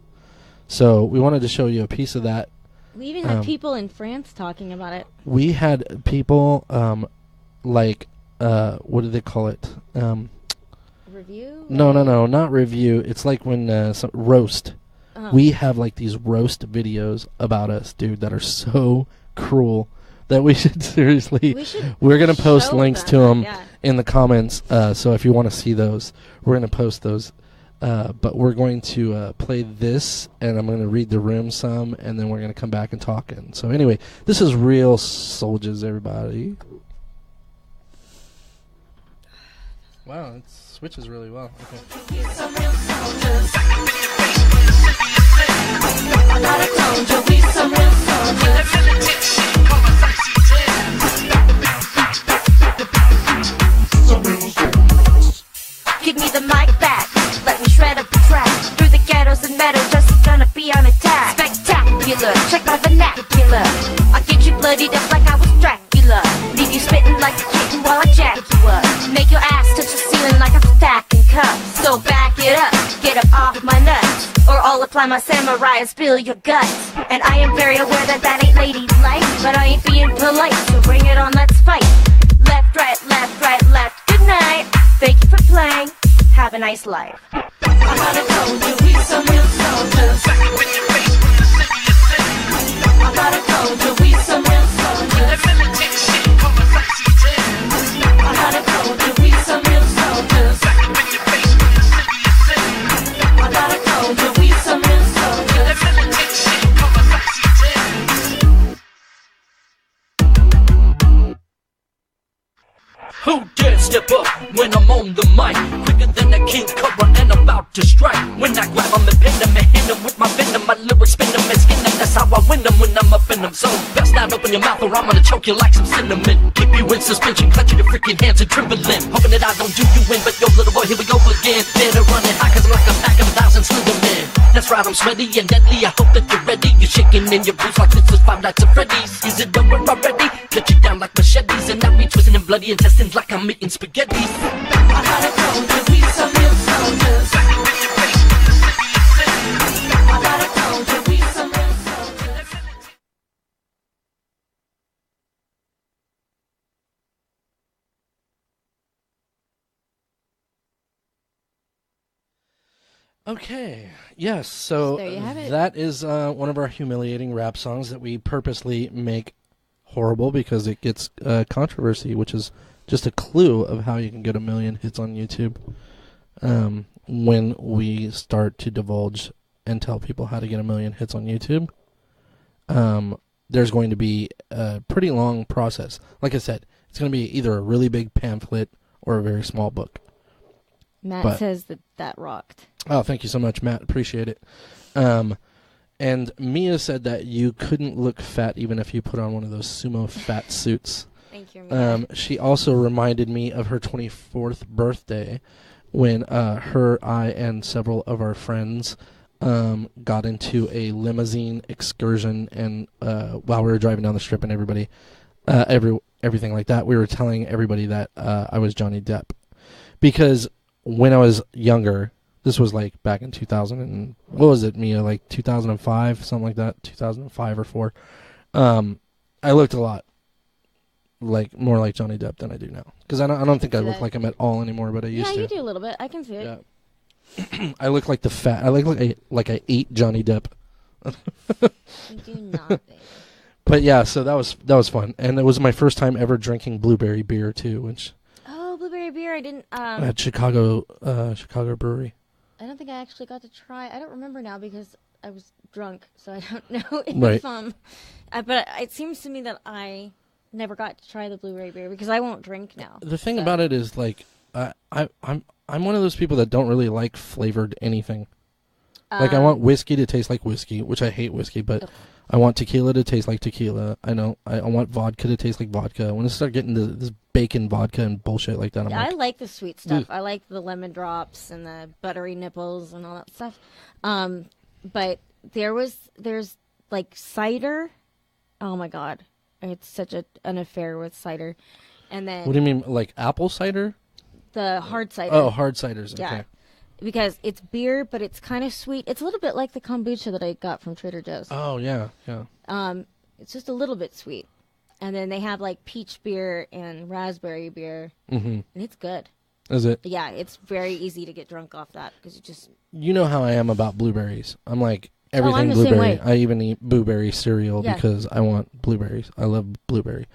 So we wanted to show you a piece of that. We even had people in France talking about it. We had people like what do they call it? Review? No, not review. It's like when roast. We have like these roast videos about us, dude, that are so cruel that we should seriously. We're gonna post links to them in the comments. So if you want to see those, we're gonna post those. But we're going to play this, and I'm going to read the room some, and then we're going to come back and talk. And so anyway, this is Real Soldiers, everybody. Wow, it switches really well. Okay. Give me the mic back. Let me shred up the track. Through the ghettos and meadows, just gonna be on attack. Spectacular, check my vernacular. I'll get you bloodied up like I was Dracula. Leave you spitting like a kitten while I jack you up. Make your ass touch the ceiling like I'm stacking cups. So back it up, get up off my nuts, or I'll apply my samurai and spill your guts. And I am very aware that that ain't ladylike, but I ain't being polite, so bring it on, let's fight. Left, right, left, good night. Thank you for playing. Have a nice life. I gotta told you we some real soldiers. I gotta told you we some real soldiers. I gotta told you we some real soldiers. I gotta told you we some real soldiers. Who dare step up when I'm on the mic? Quicker than a king cobra and about to strike. When I grab them and pin them and hit them with my venom, my lyrics spin them and skin them. That's how I win them when I'm up in them. So best not open your mouth or I'm gonna choke you like some cinnamon. Keep you in suspension, clutching your freaking hands and trembling. Hoping that I don't do you in, but yo little boy, here we go again. Better running high cause I'm like a pack of 1,000 slither men. That's right, I'm sweaty and deadly, I hope that you're ready. You're shaking in your boots like this is 5 Nights at Freddy's. Is it over already? Cut you down like machetes, and now we twisting and bloody intestines like I'm eating spaghetti. I gotta told you we some real soldiers. I gotta told you we some real soldiers. Okay. Yes. So There you have it. that is one of our humiliating rap songs that we purposely make horrible because it gets controversy, which is just a clue of how you can get 1 million hits on YouTube when we start to divulge and tell people how to get 1 million hits on YouTube. There's going to be a pretty long process. Like I said, it's going to be either a really big pamphlet or a very small book. Matt says that rocked. Oh, thank you so much, Matt. Appreciate it. And Mia said that you couldn't look fat even if you put on one of those sumo fat suits. Thank you, Mia. She also reminded me of her 24th birthday when her, I, and several of our friends got into a limousine excursion, and while we were driving down the strip, and everybody, everything like that, we were telling everybody that I was Johnny Depp, because when I was younger, this was like back in 2000 and what was it, Mia, like 2005, something like that, 2005 or 4. I looked a lot more like Johnny Depp than I do now, because I don't think I look like him at all anymore, but I used to. Yeah, you do a little bit. I can see it. Yeah. I look like I look like I ate Johnny Depp. You do not. Baby. But yeah, so that was fun, and it was my first time ever drinking blueberry beer too, which. Oh, blueberry beer! I didn't. At Chicago Brewery. I don't think I actually got to try. I don't remember now because I was drunk, so I don't know if Right. But it seems to me that I never got to try the blueberry beer because I won't drink now. The thing about it is, like, I'm one of those people that don't really like flavored anything. Like, I want whiskey to taste like whiskey, which I hate whiskey, but I want tequila to taste like tequila. I want vodka to taste like vodka. When I start getting this bacon vodka and bullshit like that, I like the sweet stuff. I like the lemon drops and the buttery nipples and all that stuff. But there's like cider. Oh my God. It's such an affair with cider. And then. What do you mean, like apple cider? The hard cider. Oh, hard ciders. Okay. Yeah. Because it's beer, but it's kind of sweet. It's a little bit like the kombucha that I got from Trader Joe's. Oh, yeah, yeah. It's just a little bit sweet. And then they have like peach beer and raspberry beer. Mm-hmm. And it's good. Is it? Yeah, it's very easy to get drunk off that because you just. You know how I am about blueberries. I'm like everything I'm the blueberry. same way. I even eat blueberry cereal because I want blueberries. I love blueberry.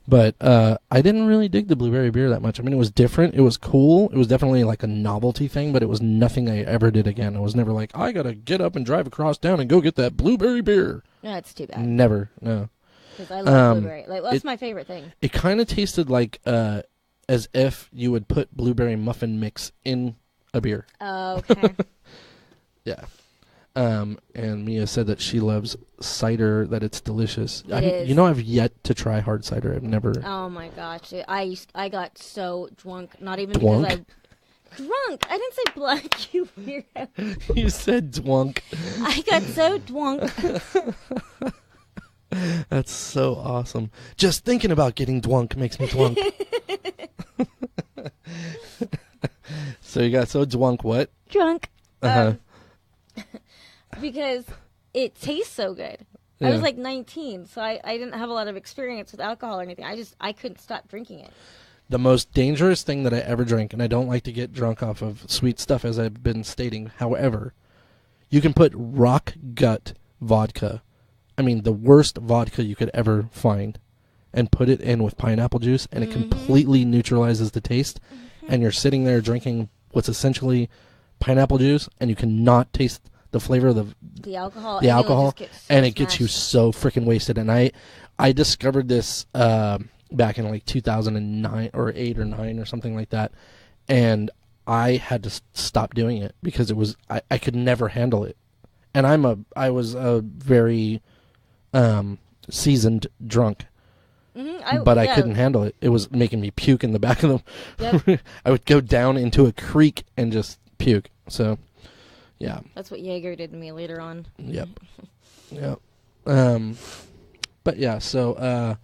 But I didn't really dig the blueberry beer that much. I mean, it was different. It was cool. It was definitely like a novelty thing, but it was nothing I ever did again. It was never like, I got to get up and drive across town and go get that blueberry beer. No, it's too bad. Never, no. Because I love blueberry. Like, that's my favorite thing. It kind of tasted like as if you would put blueberry muffin mix in a beer. Oh, okay. Yeah. And Mia said that she loves cider, that it's delicious. It is. You know, I've yet to try hard cider. I've never. Oh my gosh. I got so drunk. Not even Dwunk? because I. Drunk? I didn't say black, you weirdo. You said dwunk. I got so drunk. That's so awesome. Just thinking about getting dwunk makes me dwunk. So you got so dwunk what? Drunk. Uh-huh. Because it tastes so good. Yeah. I was like 19, so I didn't have a lot of experience with alcohol or anything. I couldn't stop drinking it. The most dangerous thing that I ever drank, and I don't like to get drunk off of sweet stuff, as I've been stating. However, you can put rock gut vodka, I mean the worst vodka you could ever find, and put it in with pineapple juice, and it completely neutralizes the taste. And you're sitting there drinking what's essentially pineapple juice, and you cannot taste the flavor of the alcohol. And it gets you so freaking wasted. And I discovered this back in like 2009 or 8 or 9 or something like that, and I had to stop doing it because it was I could never handle it. And I was a very seasoned drunk. But I couldn't handle it. It was making me puke in the back of the. Yep. I would go down into a creek and just puke. So, yeah. That's what Jaeger did to me later on. Yep. Yep. But yeah. So,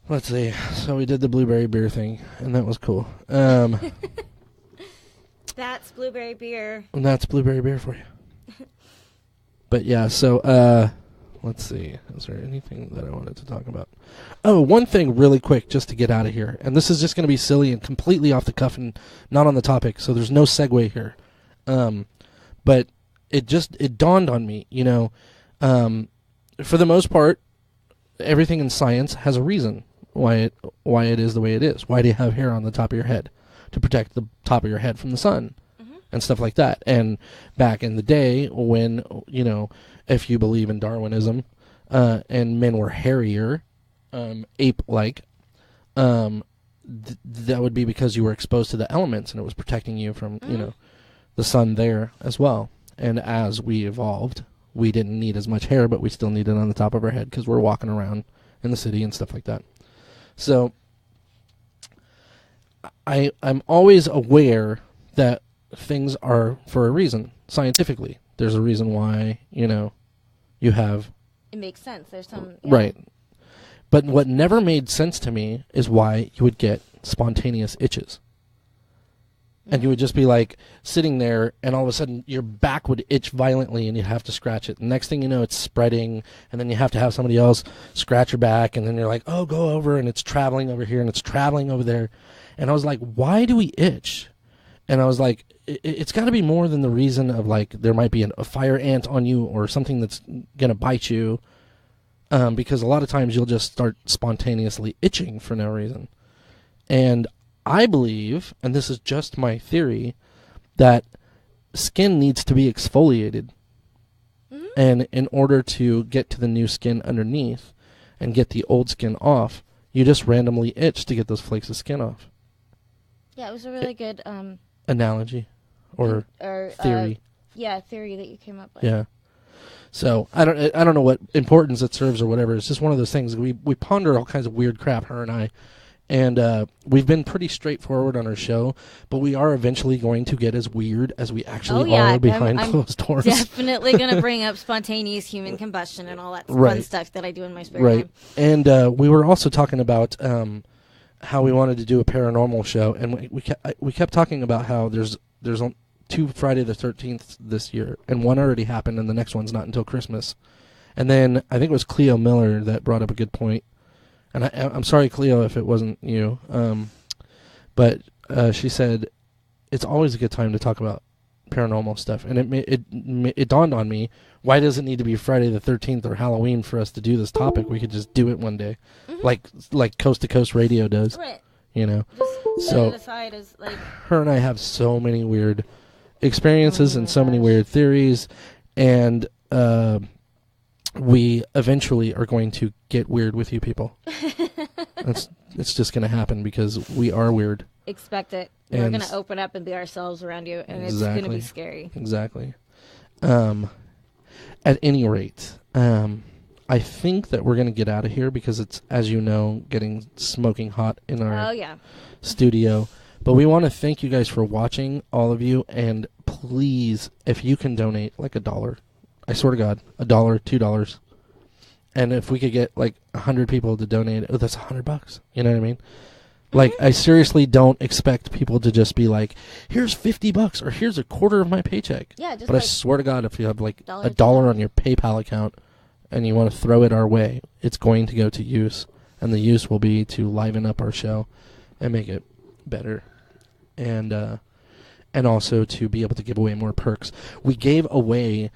let's see. So we did the blueberry beer thing, and that was cool. That's blueberry beer. And that's blueberry beer for you. But yeah. So, let's see. Is there anything that I wanted to talk about? Oh, one thing really quick just to get out of here. And this is just going to be silly and completely off the cuff and not on the topic, so there's no segue here. But it dawned on me, you know, for the most part, everything in science has a reason why it is the way it is. Why do you have hair on the top of your head? To protect the top of your head from the sun and stuff like that. And back in the day when, you know, if you believe in Darwinism, and men were hairier, ape-like, that would be because you were exposed to the elements, and it was protecting you from, you know, the sun there as well. And as we evolved, we didn't need as much hair, but we still need it on the top of our head because we're walking around in the city and stuff like that. So I'm always aware that things are for a reason. Scientifically, there's a reason why, you have... It makes sense. There's some... Right. But what never made sense to me is why you would get spontaneous itches. And you would just be like sitting there, and all of a sudden your back would itch violently, and you'd have to scratch it. The next thing you know, it's spreading, and then you have to have somebody else scratch your back, and then you're like, oh, go over, and it's traveling over here, and it's traveling over there. And I was like, why do we itch? And I was like, it's got to be more than the reason of, like, there might be a fire ant on you or something that's going to bite you, because a lot of times you'll just start spontaneously itching for no reason. And I believe, and this is just my theory, that skin needs to be exfoliated. Mm-hmm. And in order to get to the new skin underneath and get the old skin off, you just randomly itch to get those flakes of skin off. Yeah, it was a really good... analogy or theory. Theory that you came up with. Yeah. So I don't know what importance it serves or whatever. It's just one of those things. We ponder all kinds of weird crap, her and I. And we've been pretty straightforward on our show, but we are eventually going to get as weird as we actually are behind closed doors. Definitely going to bring up spontaneous human combustion and all that fun stuff that I do in my spare time. And we were also talking about how we wanted to do a paranormal show, and we kept talking about how there's 2 Friday the 13th this year, and one already happened, and the next one's not until Christmas. And then I think it was Cleo Miller that brought up a good point. And I'm sorry, Cleo, if it wasn't you. But she said it's always a good time to talk about paranormal stuff. And it dawned on me, why does it need to be Friday the 13th or Halloween for us to do this topic? We could just do it one day, like Coast to Coast Radio does. Right. Just set it aside as, like... Her and I have so many weird experiences and so many weird theories. And... we eventually are going to get weird with you people. It's just going to happen because we are weird. Expect it. We're going to open up and be ourselves around you, and it's going to be scary. Exactly. At any rate, I think that we're going to get out of here because it's, as you know, getting smoking hot in our studio. But we want to thank you guys for watching, all of you, and please, if you can donate like $1. I swear to God, $1, $2, and if we could get like 100 people to donate, that's $100. You know what I mean? Like, I seriously don't expect people to just be like, "Here's $50," or "Here's a quarter of my paycheck." Yeah, just but I swear to God, if you have like $1 on your PayPal account and you want to throw it our way, it's going to go to use, and the use will be to liven up our show and make it better, and also to be able to give away more perks. We gave away.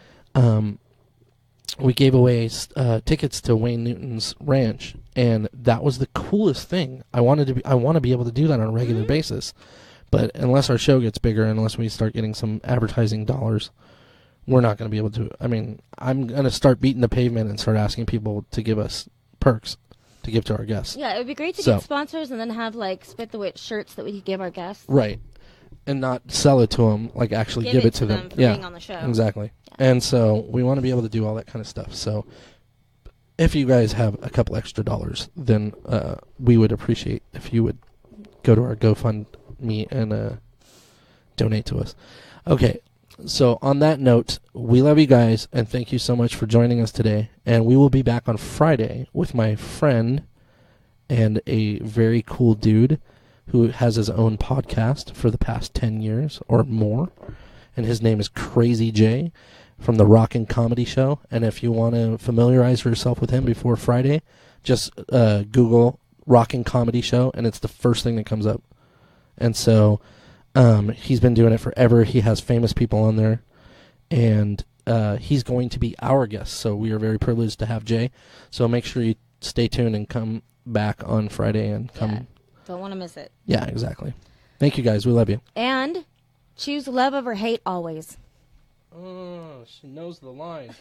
Tickets to Wayne Newton's ranch, and that was the coolest thing. I want to be able to do that on a regular basis, but unless our show gets bigger, unless we start getting some advertising dollars, we're not going to be able to. I mean, I'm going to start beating the pavement and start asking people to give us perks to give to our guests. Yeah, it would be great to get sponsors and then have like Spit the Witch shirts that we could give our guests. Right. And not sell it to them, like actually give it to them. For being on the show. Exactly. Yeah. And so we want to be able to do all that kind of stuff. So if you guys have a couple extra dollars, then we would appreciate if you would go to our GoFundMe and donate to us. Okay. So on that note, we love you guys, and thank you so much for joining us today. And we will be back on Friday with my friend and a very cool dude who has his own podcast for the past 10 years or more. And his name is Crazy J from the Rockin' Comedy Show. And if you want to familiarize yourself with him before Friday, just Google Rockin' Comedy Show, and it's the first thing that comes up. And so he's been doing it forever. He has famous people on there. And he's going to be our guest. So we are very privileged to have Jay. So make sure you stay tuned and come back on Friday and come... Yeah. Don't want to miss it. Yeah, exactly. Thank you, guys. We love you. And choose love over hate always. Oh, she knows the line.